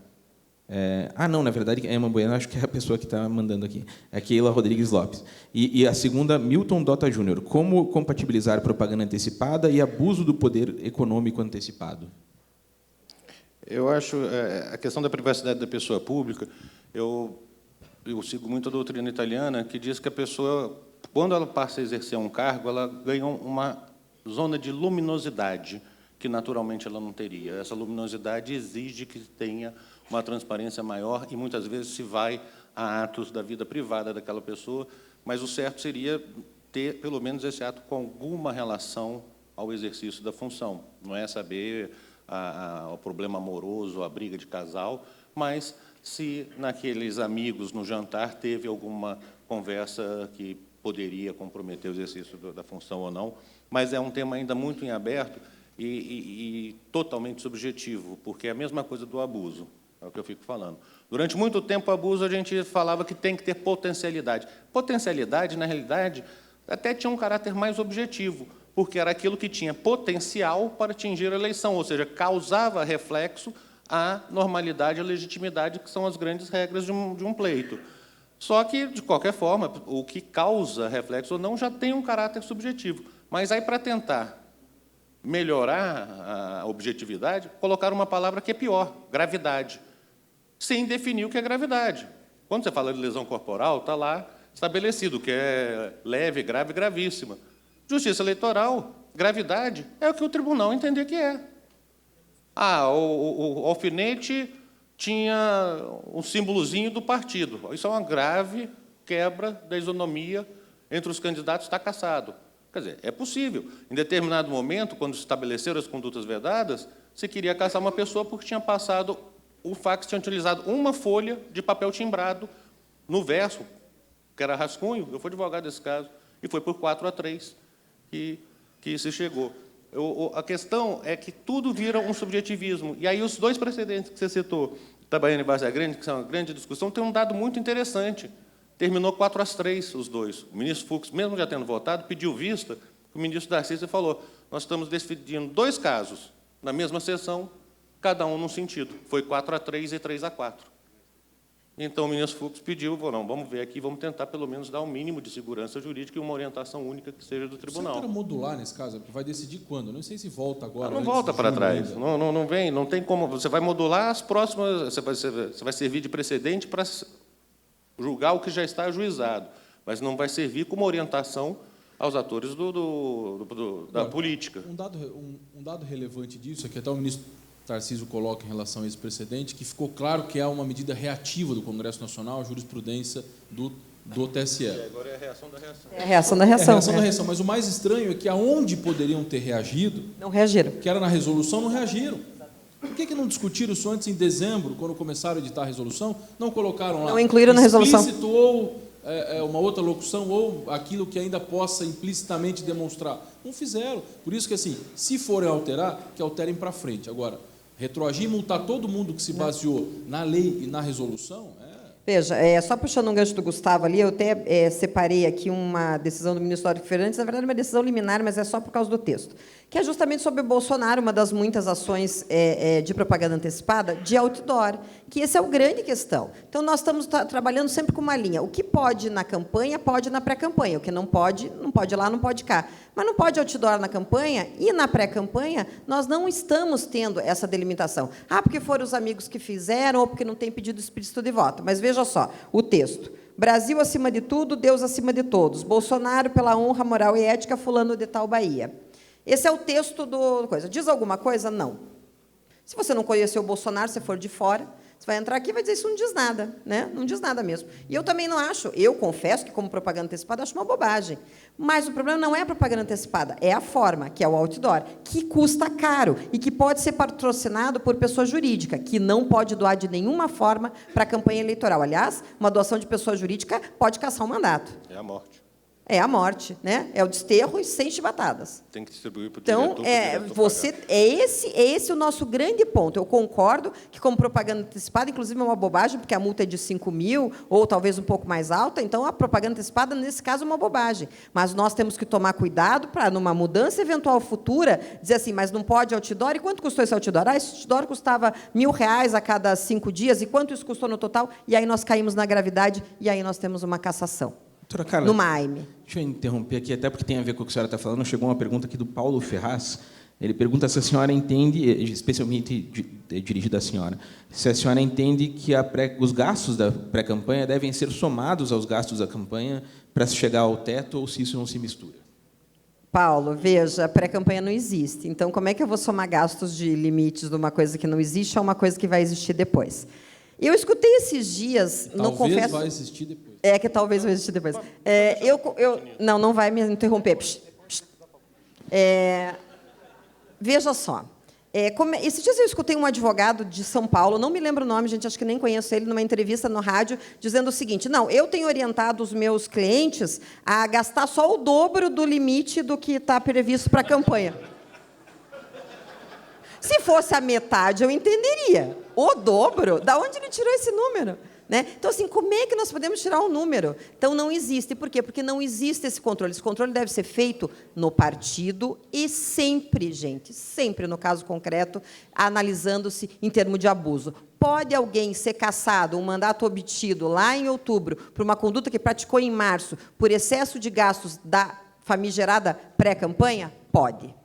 não, na verdade, é Emma Bueno, acho que é a pessoa que está mandando aqui. É a Keila Rodrigues Lopes. E a segunda, Milton Dota Júnior. Como compatibilizar propaganda antecipada e abuso do poder econômico antecipado? Eu acho a questão da privacidade da pessoa pública, eu sigo muito a doutrina italiana, que diz que a pessoa, quando ela passa a exercer um cargo, ela ganha uma zona de luminosidade que, naturalmente, ela não teria. Essa luminosidade exige que tenha uma transparência maior e, muitas vezes, se vai a atos da vida privada daquela pessoa, mas o certo seria ter, pelo menos, esse ato com alguma relação ao exercício da função. Não é saber o problema amoroso, a briga de casal, mas se naqueles amigos no jantar teve alguma conversa que poderia comprometer o exercício da função ou não. Mas é um tema ainda muito em aberto e totalmente subjetivo, porque é a mesma coisa do abuso, é o que eu fico falando. Durante muito tempo, o abuso, a gente falava que tem que ter potencialidade. Potencialidade, na realidade, até tinha um caráter mais objetivo, porque era aquilo que tinha potencial para atingir a eleição, ou seja, causava reflexo à normalidade e à legitimidade, que são as grandes regras de um pleito. Só que, de qualquer forma, o que causa reflexo ou não já tem um caráter subjetivo. Mas aí, para tentar melhorar a objetividade, colocaram uma palavra que é pior, gravidade, sem definir o que é gravidade. Quando você fala de lesão corporal, está lá estabelecido o que é leve, grave e gravíssima. Justiça eleitoral, gravidade, é o que o tribunal entender que é. O alfinete tinha um símbolozinho do partido. Isso é uma grave quebra da isonomia entre os candidatos está cassado. Quer dizer, é possível. Em determinado momento, quando se estabeleceram as condutas vedadas, se queria cassar uma pessoa porque tinha passado, o fax tinha utilizado uma folha de papel timbrado no verso, que era rascunho. Eu fui advogado desse caso, e foi por 4-3 que se chegou. A questão é que tudo vira um subjetivismo. E aí os dois precedentes que você citou, Itabaiana e Várzea Grande, que são uma grande discussão, tem um dado muito interessante. Terminou 4-3 os dois. O ministro Fux, mesmo já tendo votado, pediu vista, o ministro Tarcísio falou, nós estamos decidindo 2 casos na mesma sessão, cada um num sentido. Foi 4-3 e 3-4. Então, o ministro Fux pediu, não, vamos ver aqui, vamos tentar, pelo menos, dar um mínimo de segurança jurídica e uma orientação única que seja do tribunal. Você modular nesse caso, vai decidir quando? Não sei se volta agora. Não volta para trás. Não vem, não tem como. Você vai modular as próximas, você vai servir de precedente para julgar o que já está ajuizado, mas não vai servir como orientação aos atores da política. Um dado relevante disso é que até o ministro Tarcísio coloca em relação a esse precedente, que ficou claro que é uma medida reativa do Congresso Nacional, a jurisprudência do TSE. E agora é a reação da reação. É a reação da reação. É a reação da reação. Mas o mais estranho é que aonde poderiam ter reagido, não reagiram. Que era na resolução, não reagiram. Por que não discutiram isso antes, em dezembro, quando começaram a editar a resolução? Não colocaram lá. Não incluíram na resolução. Explícito ou uma outra locução, ou aquilo que ainda possa implicitamente demonstrar. Não fizeram. Por isso que, assim, se forem alterar, que alterem para frente. Agora, retroagir e multar todo mundo que se baseou na lei e na resolução... Veja, só puxando um gancho do Gustavo ali, eu até separei aqui uma decisão do ministro Eudório Fernandes, na verdade, uma decisão liminar, mas é só por causa do texto, que é justamente sobre o Bolsonaro, uma das muitas ações de propaganda antecipada, de outdoor, que esse é o grande questão. Então, nós estamos trabalhando sempre com uma linha. O que pode na campanha, pode na pré-campanha. O que não pode lá, não pode cá. Mas não pode outdoor na campanha e na pré-campanha, nós não estamos tendo essa delimitação. Porque foram os amigos que fizeram ou porque não tem pedido explícito de voto. Mas veja só, o texto. Brasil acima de tudo, Deus acima de todos. Bolsonaro pela honra, moral e ética, fulano de tal Bahia. Esse é o texto do coisa. Diz alguma coisa? Não. Se você não conheceu o Bolsonaro, se for de fora, você vai entrar aqui e vai dizer isso não diz nada, né? Não diz nada mesmo. E eu também não acho, eu confesso que, como propaganda antecipada, acho uma bobagem. Mas o problema não é a propaganda antecipada, é a forma, que é o outdoor, que custa caro e que pode ser patrocinado por pessoa jurídica, que não pode doar de nenhuma forma para a campanha eleitoral. Aliás, uma doação de pessoa jurídica pode caçar um mandato. É a morte. É a morte, né? É o desterro e sem chibatadas. Tem que distribuir para o diretor. Então, esse o nosso grande ponto. Eu concordo que, como propaganda antecipada, inclusive é uma bobagem, porque a multa é de 5 mil, ou talvez um pouco mais alta, então a propaganda antecipada, nesse caso, é uma bobagem. Mas nós temos que tomar cuidado para, numa mudança eventual futura, dizer assim, mas não pode outdoor. E quanto custou esse outdoor? Esse outdoor custava R$1.000 a cada 5 dias, e quanto isso custou no total? E aí nós caímos na gravidade, e aí nós temos uma cassação. Doutora Carla, numa AIME. Deixa eu interromper aqui, até porque tem a ver com o que a senhora está falando. Chegou uma pergunta aqui do Paulo Ferraz. Ele pergunta se a senhora entende, especialmente dirigida à senhora, se a senhora entende que os gastos da pré-campanha devem ser somados aos gastos da campanha para se chegar ao teto, ou se isso não se mistura. Paulo, veja, a pré-campanha não existe. Então, como é que eu vou somar gastos de limites de uma coisa que não existe a uma coisa que vai existir depois? Eu escutei esses dias, não confesso... Talvez vai existir depois. Que talvez vai existir depois. Não vai me interromper. Veja só. Esses dias eu escutei um advogado de São Paulo, não me lembro o nome, gente, acho que nem conheço ele, numa entrevista no rádio, dizendo o seguinte, não, eu tenho orientado os meus clientes a gastar só o dobro do limite do que está previsto para a campanha. Se fosse a metade, eu entenderia. O dobro? Da onde ele tirou esse número? Né? Então, assim, como é que nós podemos tirar um número? Então, não existe. Por quê? Porque não existe esse controle. Esse controle deve ser feito no partido e sempre, gente, sempre, no caso concreto, analisando-se em termos de abuso. Pode alguém ser cassado, um mandato obtido lá em outubro, por uma conduta que praticou em março, por excesso de gastos da famigerada pré-campanha? Pode.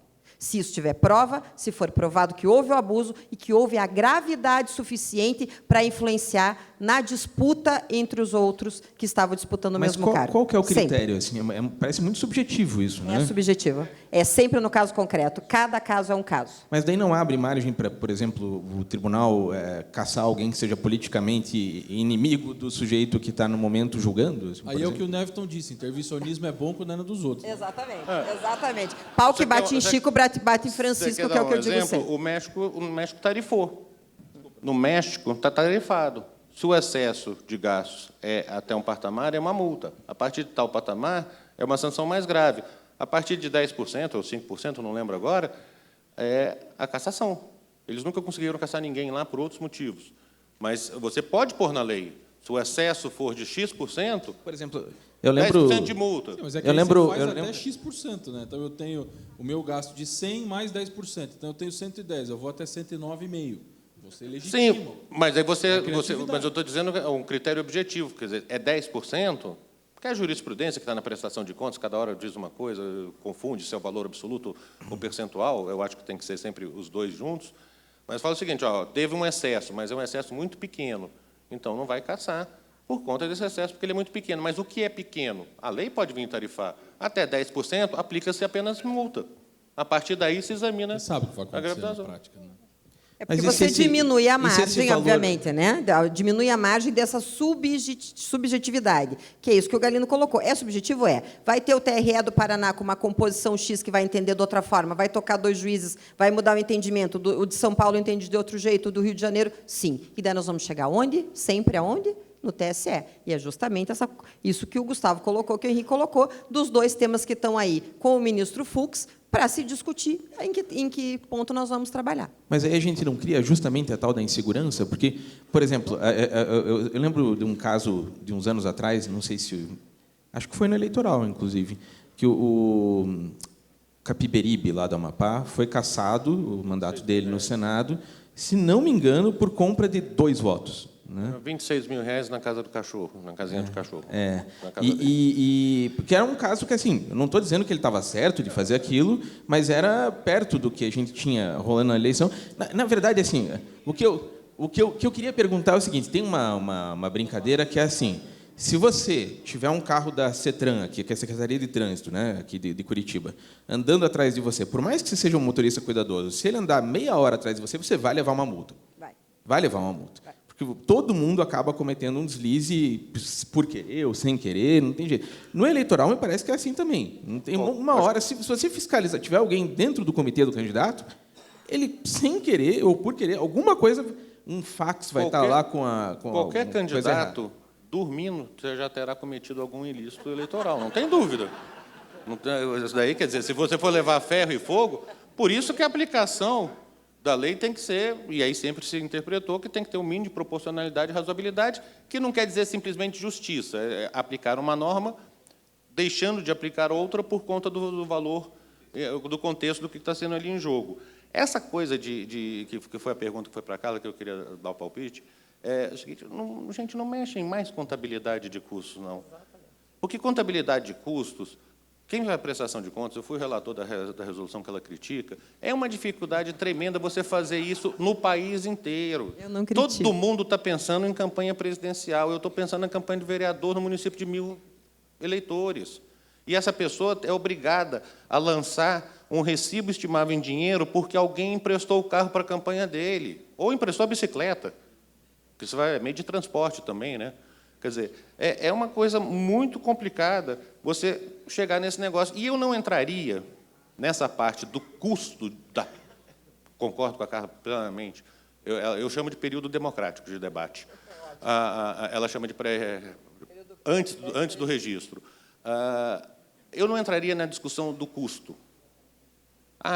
Se isso tiver prova, se for provado que houve o abuso e que houve a gravidade suficiente para influenciar na disputa entre os outros que estavam disputando o Mas mesmo cargo. qual que é o Sempre. critério? Assim, parece muito subjetivo isso, né? É subjetivo. É sempre no caso concreto. Cada caso é um caso. Mas daí não abre margem para, por exemplo, o tribunal caçar alguém que seja politicamente inimigo do sujeito que está no momento julgando? Assim, Aí é o que o Neverton disse, intervencionismo é bom quando é dos outros. Exatamente, exatamente. Pau que bate em Chico, bate em Francisco, que é o que eu digo sempre. O México tarifou. No México está tarifado. Se o excesso de gastos é até um patamar, é uma multa. A partir de tal patamar, é uma sanção mais grave. A partir de 10% ou 5%, não lembro agora, é a cassação. Eles nunca conseguiram cassar ninguém lá por outros motivos. Mas você pode pôr na lei. Se o excesso for de X%, por exemplo, eu lembro 10% de multa. Sim, mas é que Eu aí lembro- você faz eu até lembro- X%, né? Então eu tenho o meu gasto de 100 mais 10%. Então eu tenho 110, eu vou até 109,5. Você legitima. Sim, mas aí criatividade. mas eu estou dizendo que é um critério objetivo, quer dizer, é 10%, porque é a jurisprudência que está na prestação de contas, cada hora diz uma coisa, confunde se é o valor absoluto ou percentual, eu acho que tem que ser sempre os dois juntos, mas fala o seguinte, ó, teve um excesso, mas é um excesso muito pequeno, então não vai caçar por conta desse excesso, porque ele é muito pequeno. Mas o que é pequeno? A lei pode vir tarifar. Até 10% aplica-se apenas multa. A partir daí se examina Você sabe o que vai a acontecer na gravidade. prática, né? É porque Mas e você se esse- diminui a e se esse margem, valor- obviamente, né? Diminui a margem dessa subjetividade, que é isso que o Galino colocou. É subjetivo? É. Vai ter o TRE do Paraná com uma composição X que vai entender de outra forma, vai tocar dois juízes, vai mudar o entendimento, o de São Paulo entende de outro jeito, o do Rio de Janeiro, sim. E daí nós vamos chegar aonde? Sempre aonde? No TSE. E é justamente isso que o Gustavo colocou, que o Henrique colocou, dos dois temas que estão aí com o ministro Fux, para se discutir em que ponto nós vamos trabalhar. Mas aí a gente não cria justamente a tal da insegurança? Porque, por exemplo, eu lembro de um caso de uns anos atrás, não sei se... Acho que foi no eleitoral, inclusive, que o Capiberibe, lá do Amapá, foi cassado, o mandato dele no Senado, se não me engano, por compra de 2 votos. Né? R$26.000 na casa do cachorro, na casinha do cachorro. Na casa dele. Porque era um caso que, assim, eu não estou dizendo que ele estava certo de fazer aquilo, mas era perto do que a gente tinha rolando na eleição. Na verdade, assim, o que eu queria perguntar é o seguinte, tem uma brincadeira que é assim, se você tiver um carro da CETRAN, aqui, que é a Secretaria de Trânsito, né, aqui de Curitiba, andando atrás de você, por mais que você seja um motorista cuidadoso, se ele andar meia hora atrás de você, você vai levar uma multa. Vai levar uma multa. Porque todo mundo acaba cometendo um deslize por querer ou sem querer, não tem jeito. No eleitoral, me parece que é assim também. Não tem uma hora, se você fiscalizar, tiver alguém dentro do comitê do candidato, ele, sem querer ou por querer, alguma coisa, um fax vai estar lá com qualquer alguma coisa errada. candidato, dormindo, você já terá cometido algum ilícito eleitoral, não tem dúvida. Não tem, isso daí, quer dizer, se você for levar ferro e fogo, por isso que a aplicação da lei tem que ser, e aí sempre se interpretou que tem que ter um mínimo de proporcionalidade e razoabilidade, que não quer dizer simplesmente justiça, é aplicar uma norma deixando de aplicar outra por conta do valor, do contexto do que está sendo ali em jogo. Essa coisa que foi a pergunta que foi para a Carla, que eu queria dar o palpite, é o seguinte, gente, não mexe em mais contabilidade de custos, não. Porque contabilidade de custos, quem vai à prestação de contas, eu fui relator da resolução que ela critica, é uma dificuldade tremenda você fazer isso no país inteiro. Eu não critico. Todo mundo está pensando em campanha presidencial, eu estou pensando em campanha de vereador no município de 1.000 eleitores. E essa pessoa é obrigada a lançar um recibo estimável em dinheiro porque alguém emprestou o carro para a campanha dele, ou emprestou a bicicleta, que isso é meio de transporte também, né? Quer dizer, é uma coisa muito complicada você chegar nesse negócio. E eu não entraria nessa parte do custo concordo com a Carla plenamente, eu chamo de período democrático de debate. Ela chama de antes do registro. Eu não entraria na discussão do custo.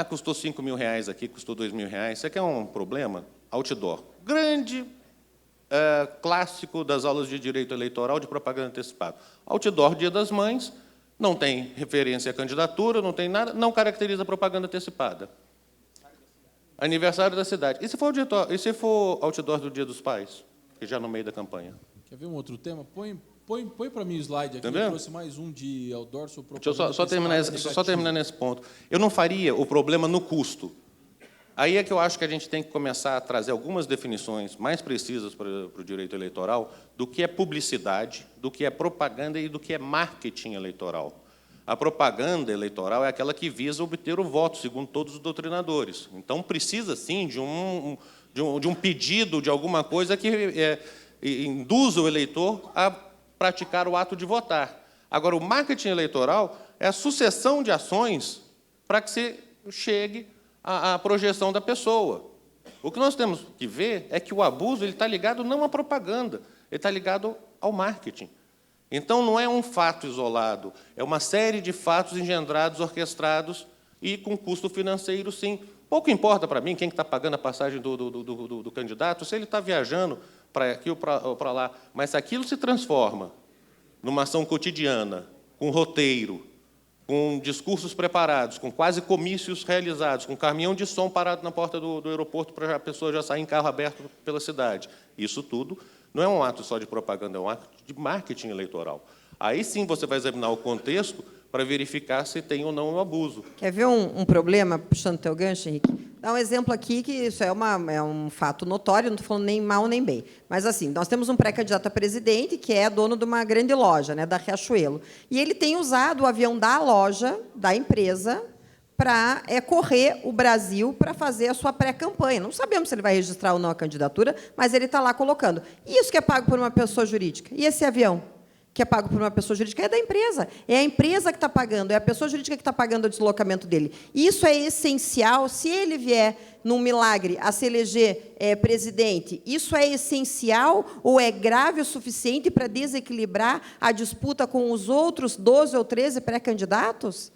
Custou R$5.000 aqui, custou R$2.000. Isso aqui é um problema? Outdoor. Grande clássico das aulas de direito eleitoral de propaganda antecipada. Outdoor, Dia das Mães, não tem referência à candidatura, não tem nada, não caracteriza propaganda antecipada. Aniversário da cidade. E se for outdoor do Dia dos Pais, que já no meio da campanha? Quer ver um outro tema? Põe Põe para mim o slide aqui, Tá eu vendo? trouxe mais um de outdoor sobre Deixa eu propaganda só terminar nesse ponto. Eu não faria o problema no custo. Aí é que eu acho que a gente tem que começar a trazer algumas definições mais precisas para o direito eleitoral do que é publicidade, do que é propaganda e do que é marketing eleitoral. A propaganda eleitoral é aquela que visa obter o voto, segundo todos os doutrinadores. Então, precisa, sim, de um pedido, de alguma coisa que induza o eleitor a praticar o ato de votar. Agora, o marketing eleitoral é a sucessão de ações para que se chegue à projeção da pessoa. O que nós temos que ver é que o abuso está ligado não à propaganda, ele está ligado ao marketing. Então, não é um fato isolado, é uma série de fatos engendrados, orquestrados e com custo financeiro, sim. Pouco importa para mim quem está pagando a passagem do candidato, se ele está viajando para aqui ou para lá, mas se aquilo se transforma numa ação cotidiana, com roteiro, com discursos preparados, com quase comícios realizados, com caminhão de som parado na porta do aeroporto para a pessoa já sair em carro aberto pela cidade. Isso tudo não é um ato só de propaganda, é um ato de marketing eleitoral. Aí sim você vai examinar o contexto para verificar se tem ou não um abuso. Quer ver um problema, puxando teu gancho, Henrique? Dá um exemplo aqui, que isso é um fato notório, não estou falando nem mal nem bem. Mas, assim, nós temos um pré-candidato a presidente que é dono de uma grande loja, né, da Riachuelo. E ele tem usado o avião da loja, da empresa, para correr o Brasil para fazer a sua pré-campanha. Não sabemos se ele vai registrar ou não a candidatura, mas ele está lá colocando. E isso que é pago por uma pessoa jurídica? E esse avião, que é pago por uma pessoa jurídica, é da empresa. É a empresa que está pagando, é a pessoa jurídica que está pagando o deslocamento dele. Isso é essencial. Se ele vier, num milagre, a se eleger presidente, isso é essencial ou é grave o suficiente para desequilibrar a disputa com os outros 12 ou 13 pré-candidatos?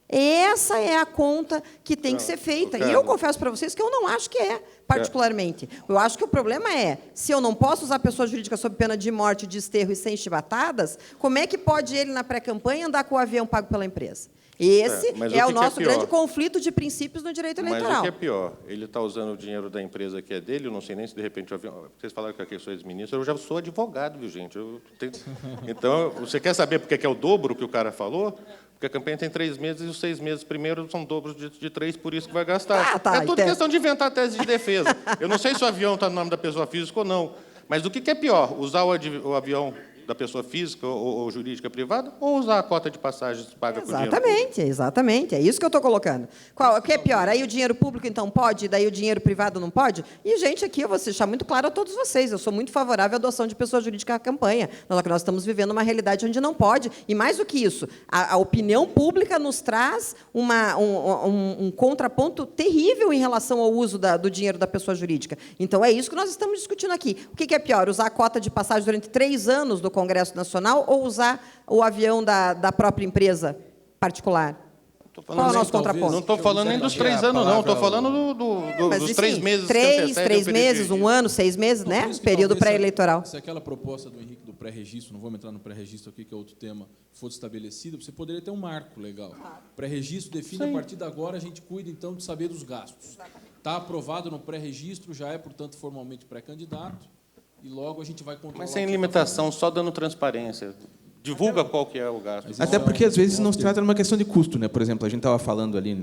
Essa é a conta que tem que ser feita. E eu confesso para vocês que eu não acho que é, particularmente. Eu acho que o problema é, se eu não posso usar pessoa jurídica sob pena de morte, de desterro e sem chibatadas, como é que pode ele, na pré-campanha, andar com o avião pago pela empresa? Esse é o nosso grande conflito de princípios no direito eleitoral. Mas o que é pior? Ele está usando o dinheiro da empresa que é dele, eu não sei nem se, de repente, o avião... Vocês falaram que aqui eu sou ex-ministro, eu já sou advogado, viu, gente? Então, você quer saber por que é o dobro que o cara falou? Porque a campanha tem 3 meses e os 6 meses primeiros são dobros de 3, por isso que vai gastar. É tudo questão de inventar tese de defesa. Eu não sei se o avião está no nome da pessoa física ou não, mas o que é pior? Usar o avião da pessoa física ou jurídica privada, ou usar a cota de passagens paga por dinheiro público? Exatamente. É isso que eu estou colocando. O que é pior? Aí o dinheiro público, então, pode, daí o dinheiro privado não pode? E, gente, aqui eu vou deixar muito claro a todos vocês, eu sou muito favorável à adoção de pessoa jurídica à campanha, só que nós estamos vivendo uma realidade onde não pode. E, mais do que isso, a opinião pública nos traz um contraponto terrível em relação ao uso do dinheiro da pessoa jurídica. Então, é isso que nós estamos discutindo aqui. O que é pior? Usar a cota de passagem durante 3 anos do Congresso Nacional ou usar o avião da própria empresa particular? Qual é o nosso contraponto? Não estou falando nem dos 3 anos, não. Estou falando dos 3 meses. 3 meses, 1 ano, 6 meses, né? Período pré-eleitoral. Se aquela proposta do Henrique do pré-registro, não vamos entrar no pré-registro aqui, que é outro tema, fosse estabelecida, você poderia ter um marco legal. Pré-registro define, a partir de agora, a gente cuida, então, de saber dos gastos. Está aprovado no pré-registro, já é, portanto, formalmente pré-candidato, e logo a gente vai controlar... Mas sem limitação, só dando transparência. Divulga qual que é o gasto. Até porque, às vezes, não se trata de uma questão de custo, né? Por exemplo, a gente estava falando ali,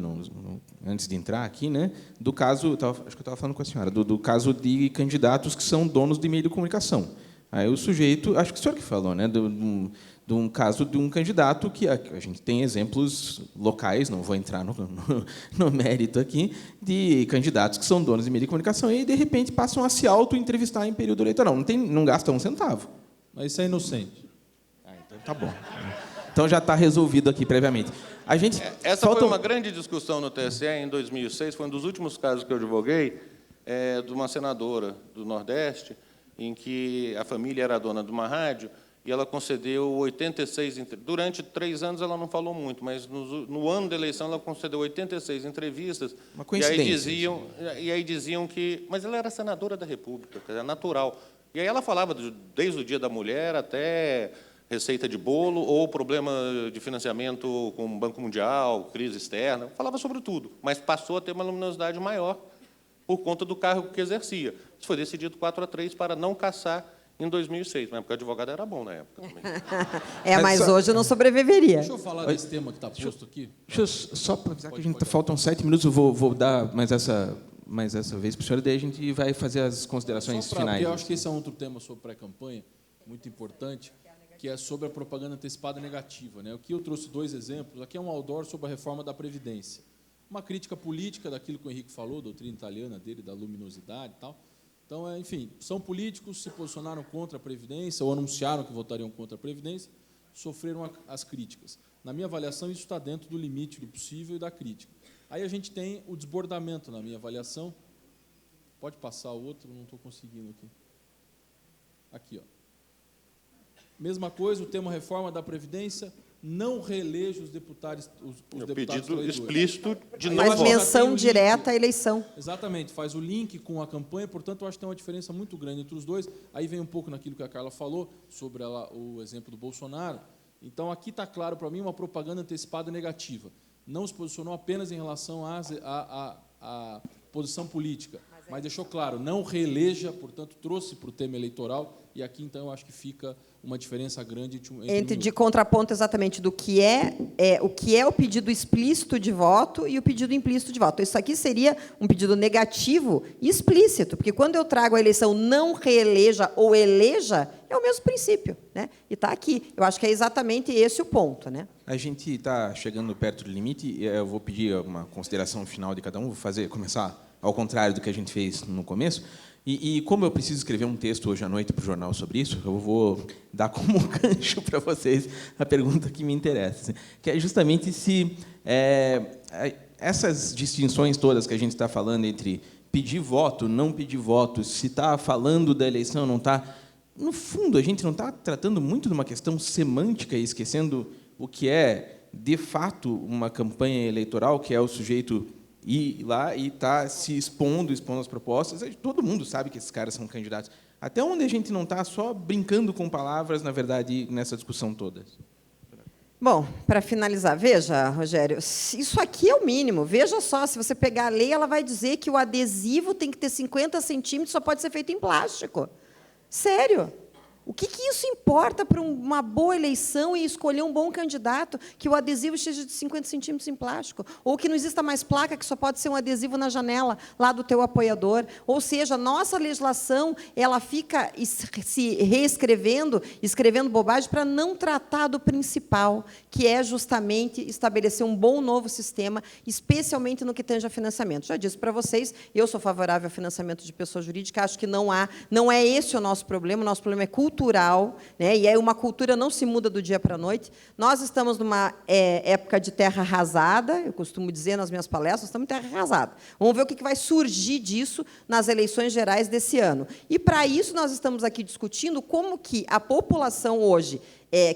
antes de entrar aqui, né, do caso, acho que eu estava falando com a senhora, do caso de candidatos que são donos de meio de comunicação. Aí o sujeito, acho que o senhor que falou, né, de um caso de um candidato que a gente tem exemplos locais, não vou entrar no mérito aqui, de candidatos que são donos de meio de comunicação e, de repente, passam a se auto-entrevistar em período eleitoral. Não gastam um centavo. Mas isso é inocente. Então tá bom. Então já está resolvido aqui previamente. Essa foi uma grande discussão no TSE em 2006, foi um dos últimos casos que eu advoguei, de uma senadora do Nordeste, em que a família era dona de uma rádio e ela concedeu 86... Durante 3 anos ela não falou muito, mas no ano da eleição ela concedeu 86 entrevistas. Uma coincidência. E aí diziam que... Mas ela era senadora da República, é natural. E aí ela falava desde o Dia da Mulher até receita de bolo ou problema de financiamento com o Banco Mundial, crise externa. Falava sobre tudo, mas passou a ter uma luminosidade maior por conta do cargo que exercia. Isso foi decidido 4-3 para não caçar em 2006, mas porque o advogado era bom na época também. Mas hoje não sobreviveria. Deixa eu falar desse tema que está posto aqui. Deixa eu só para avisar que a gente faltam 7 minutos, eu vou dar mais essa vez para o senhor, e daí a gente vai fazer as considerações finais. Porque eu acho que esse é outro tema sobre pré-campanha, muito importante, que é sobre a propaganda antecipada negativa, né? Aqui eu trouxe 2 exemplos. Aqui é um outdoor sobre a reforma da Previdência. Uma crítica política daquilo que o Henrique falou, doutrina italiana dele, da luminosidade e tal. Então, enfim, são políticos, se posicionaram contra a Previdência ou anunciaram que votariam contra a Previdência, sofreram as críticas. Na minha avaliação, isso está dentro do limite do possível e da crítica. Aí a gente tem o desbordamento, na minha avaliação. Pode passar o outro? Não estou conseguindo aqui. Aqui, ó. Mesma coisa, o tema reforma da Previdência não reeleja os deputados. Os deputados pedido explícito de não Mas voto. menção direta à eleição. Exatamente, faz o link com a campanha, portanto, eu acho que tem uma diferença muito grande entre os dois. Aí vem um pouco naquilo que a Carla falou, sobre o exemplo do Bolsonaro. Então, aqui está claro para mim uma propaganda antecipada negativa. Não se posicionou apenas em relação à posição política, mas deixou claro, não reeleja, portanto, trouxe para o tema eleitoral, e aqui, então, eu acho que fica uma diferença grande entre De contraponto exatamente do que é o pedido explícito de voto e o pedido implícito de voto. Isso aqui seria um pedido negativo e explícito, porque quando eu trago a eleição não reeleja ou eleja, é o mesmo princípio, né? E está aqui. Eu acho que é exatamente esse o ponto, né? A gente está chegando perto do limite, eu vou pedir uma consideração final de cada um, vou começar ao contrário do que a gente fez no começo. E como eu preciso escrever um texto hoje à noite para o jornal sobre isso, eu vou dar como gancho para vocês a pergunta que me interessa, que é justamente se essas distinções todas que a gente está falando entre pedir voto, não pedir voto, se está falando da eleição, não está. No fundo, a gente não está tratando muito de uma questão semântica e esquecendo o que é, de fato, uma campanha eleitoral, que é o sujeito ir lá e estar se expondo as propostas. Todo mundo sabe que esses caras são candidatos. Até onde a gente não está só brincando com palavras, na verdade, nessa discussão toda? Bom, para finalizar, veja, Rogério, isso aqui é o mínimo. Veja só, se você pegar a lei, ela vai dizer que o adesivo tem que ter 50 centímetros, só pode ser feito em plástico. Sério? O que isso importa para uma boa eleição e escolher um bom candidato, que o adesivo esteja de 50 centímetros em plástico? Ou que não exista mais placa, que só pode ser um adesivo na janela lá do teu apoiador? Ou seja, nossa legislação ela fica se reescrevendo, escrevendo bobagem para não tratar do principal, que é justamente estabelecer um bom novo sistema, especialmente no que tange a financiamento. Já disse para vocês, eu sou favorável ao financiamento de pessoa jurídica, acho que não é esse o nosso problema é cultural, né? E aí uma cultura não se muda do dia para a noite. Nós estamos numa época de terra arrasada, eu costumo dizer nas minhas palestras, estamos em terra arrasada. Vamos ver o que vai surgir disso nas eleições gerais desse ano. E, para isso, nós estamos aqui discutindo como que a população hoje,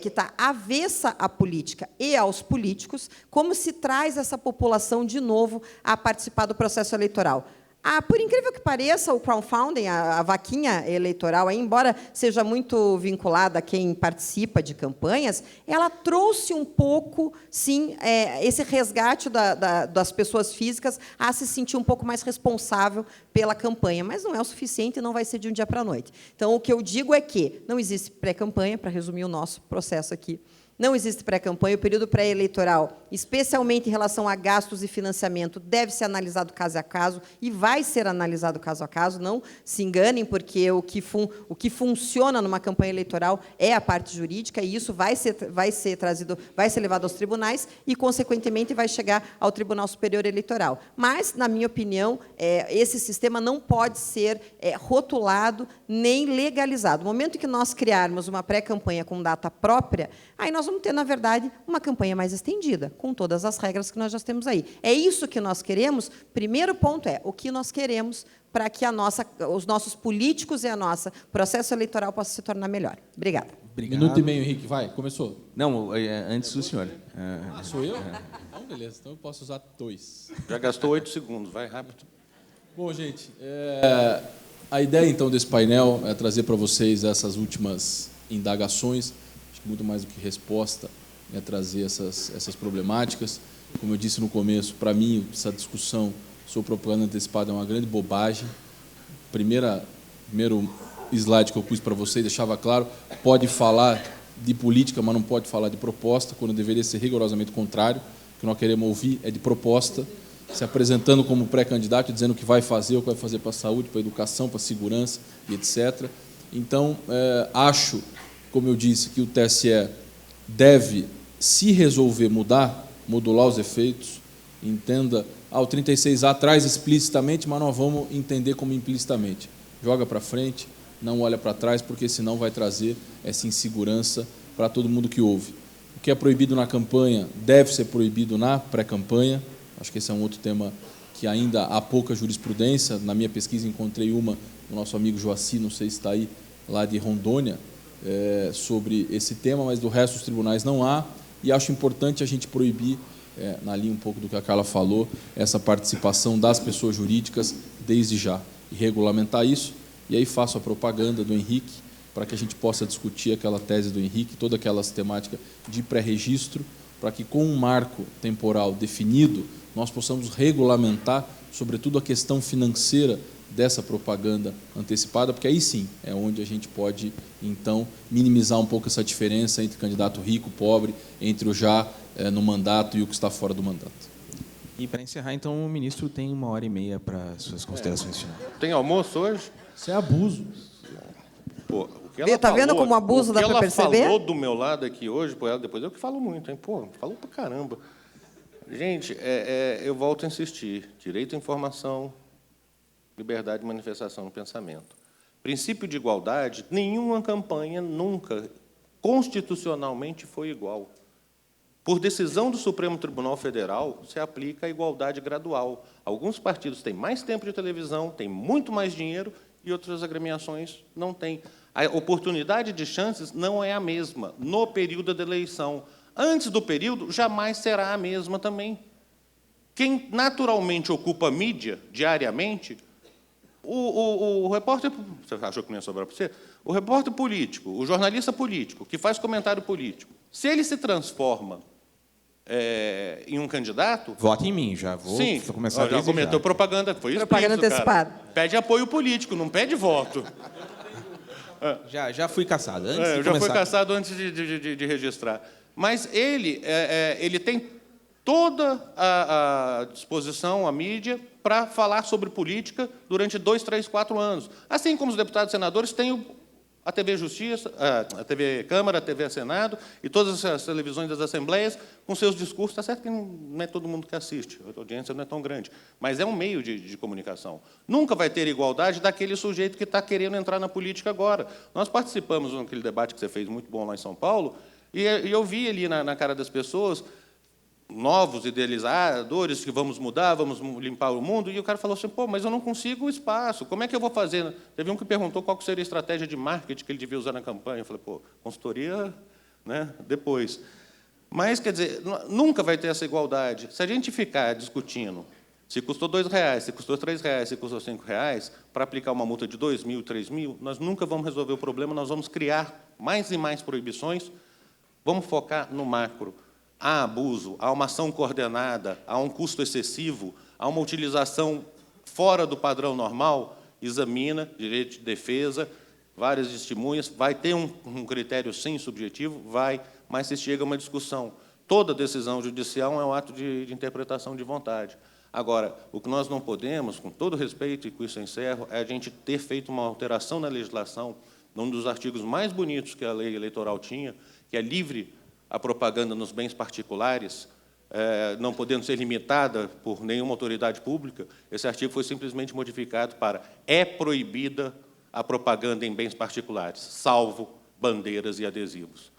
que está avessa à política e aos políticos, como se traz essa população de novo a participar do processo eleitoral. Por incrível que pareça, o crowdfunding, a vaquinha eleitoral, embora seja muito vinculada a quem participa de campanhas, ela trouxe um pouco, sim, esse resgate das pessoas físicas a se sentir um pouco mais responsável pela campanha, mas não é o suficiente e não vai ser de um dia para a noite. Então, o que eu digo é que não existe pré-campanha, para resumir o nosso processo aqui. Não existe pré-campanha, o período pré-eleitoral, especialmente em relação a gastos e financiamento, deve ser analisado caso a caso e vai ser analisado caso a caso. Não se enganem, porque o que funciona numa campanha eleitoral é a parte jurídica, e isso vai ser levado aos tribunais e, consequentemente, vai chegar ao Tribunal Superior Eleitoral. Mas, na minha opinião, esse sistema não pode ser rotulado nem legalizado. No momento que nós criarmos uma pré-campanha com data própria, aí nós vamos ter, na verdade, uma campanha mais estendida, com todas as regras que nós já temos aí. É isso que nós queremos? Primeiro ponto o que nós queremos para que os nossos políticos e o nosso processo eleitoral possam se tornar melhor. Obrigada. Obrigado. Minuto e meio, Henrique, vai, começou. Não, antes do senhor. Sou eu? Então, beleza, então eu posso usar 2. Já gastou 8 segundos, vai rápido. Bom, gente, a ideia, então, desse painel é trazer para vocês essas últimas indagações, muito mais do que resposta, trazer essas problemáticas. Como eu disse no começo, para mim, essa discussão sobre propaganda antecipada é uma grande bobagem. Primeiro slide que eu pus para vocês deixava claro, pode falar de política, mas não pode falar de proposta, quando deveria ser rigorosamente o contrário. O que nós queremos ouvir é de proposta, se apresentando como pré-candidato, dizendo o que vai fazer, o que vai fazer para a saúde, para a educação, para a segurança e etc. Então, acho, como eu disse, que o TSE deve, se resolver mudar, modular os efeitos, entenda, o 36A traz explicitamente, mas nós vamos entender como implicitamente. Joga para frente, não olha para trás, porque senão vai trazer essa insegurança para todo mundo que ouve. O que é proibido na campanha deve ser proibido na pré-campanha. Acho que esse é um outro tema que ainda há pouca jurisprudência. Na minha pesquisa encontrei uma do nosso amigo Joaci, não sei se está aí, lá de Rondônia, sobre esse tema, mas do resto dos tribunais não há. E acho importante a gente proibir, na linha um pouco do que a Carla falou, essa participação das pessoas jurídicas desde já, e regulamentar isso. E aí faço a propaganda do Henrique, para que a gente possa discutir aquela tese do Henrique, toda aquela temática de pré-registro, para que, com um marco temporal definido, nós possamos regulamentar, sobretudo, a questão financeira dessa propaganda antecipada, porque aí sim é onde a gente pode, então, minimizar um pouco essa diferença entre candidato rico, pobre, entre o já no mandato e o que está fora do mandato. E, para encerrar, então, o ministro tem 1h30 para suas considerações finais. Tem almoço hoje? Isso é abuso. Pô, o que ela Tá vendo falou, como abuso dá para perceber? O que ela falou do meu lado aqui hoje, pô, depois eu que falo muito, hein? Pô, falou pra caramba. Gente, eu volto a insistir. Direito à informação, liberdade de manifestação no pensamento. Princípio de igualdade, nenhuma campanha nunca, constitucionalmente, foi igual. Por decisão do Supremo Tribunal Federal, se aplica a igualdade gradual. Alguns partidos têm mais tempo de televisão, têm muito mais dinheiro, e outras agremiações não têm. A oportunidade de chances não é a mesma no período da eleição. Antes do período, jamais será a mesma também. Quem naturalmente ocupa a mídia diariamente, o repórter... Você achou que não ia sobrar para você? O repórter político, o jornalista político, que faz comentário político, se ele se transforma em um candidato... Vote em mim, já vou começar a já comentou propaganda, foi isso. Propaganda antecipada. Pede apoio político, não pede voto. Já fui caçado antes de já começar. foi caçado antes de registrar. Mas ele tem toda a disposição, a mídia, para falar sobre política durante 2, 3, 4 anos. Assim como os deputados e senadores têm a TV Justiça, a TV Câmara, a TV Senado e todas as televisões das assembleias com seus discursos. Está certo que não é todo mundo que assiste, a audiência não é tão grande, mas é um meio de comunicação. Nunca vai ter igualdade daquele sujeito que está querendo entrar na política agora. Nós participamos naquele debate que você fez muito bom lá em São Paulo, e eu vi ali na cara das pessoas, novos idealizadores, que vamos mudar, vamos limpar o mundo, e o cara falou assim, pô, mas eu não consigo espaço, como é que eu vou fazer? Teve um que perguntou qual seria a estratégia de marketing que ele devia usar na campanha. Eu falei, pô, consultoria, né, depois. Mas, quer dizer, nunca vai ter essa igualdade. Se a gente ficar discutindo se custou R$2, se custou R$3, se custou R$5, para aplicar uma multa de 2.000, 3.000, nós nunca vamos resolver o problema, nós vamos criar mais e mais proibições, vamos focar no macro. Há abuso, há uma ação coordenada, há um custo excessivo, há uma utilização fora do padrão normal, examina, direito de defesa, várias testemunhas, vai ter um critério, sim, subjetivo, vai, mas se chega a uma discussão. Toda decisão judicial é um ato de interpretação de vontade. Agora, o que nós não podemos, com todo respeito, e com isso eu encerro, é a gente ter feito uma alteração na legislação, num dos artigos mais bonitos que a lei eleitoral tinha, que é livre a propaganda nos bens particulares, não podendo ser limitada por nenhuma autoridade pública. Esse artigo foi simplesmente modificado para é proibida a propaganda em bens particulares, salvo bandeiras e adesivos.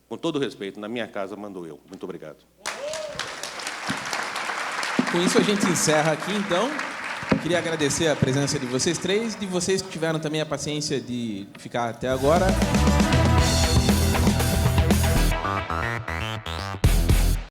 Com todo respeito, na minha casa mando eu. Muito obrigado. Com isso, a gente encerra aqui, então. Queria agradecer a presença de vocês três, de vocês que tiveram também a paciência de ficar até agora.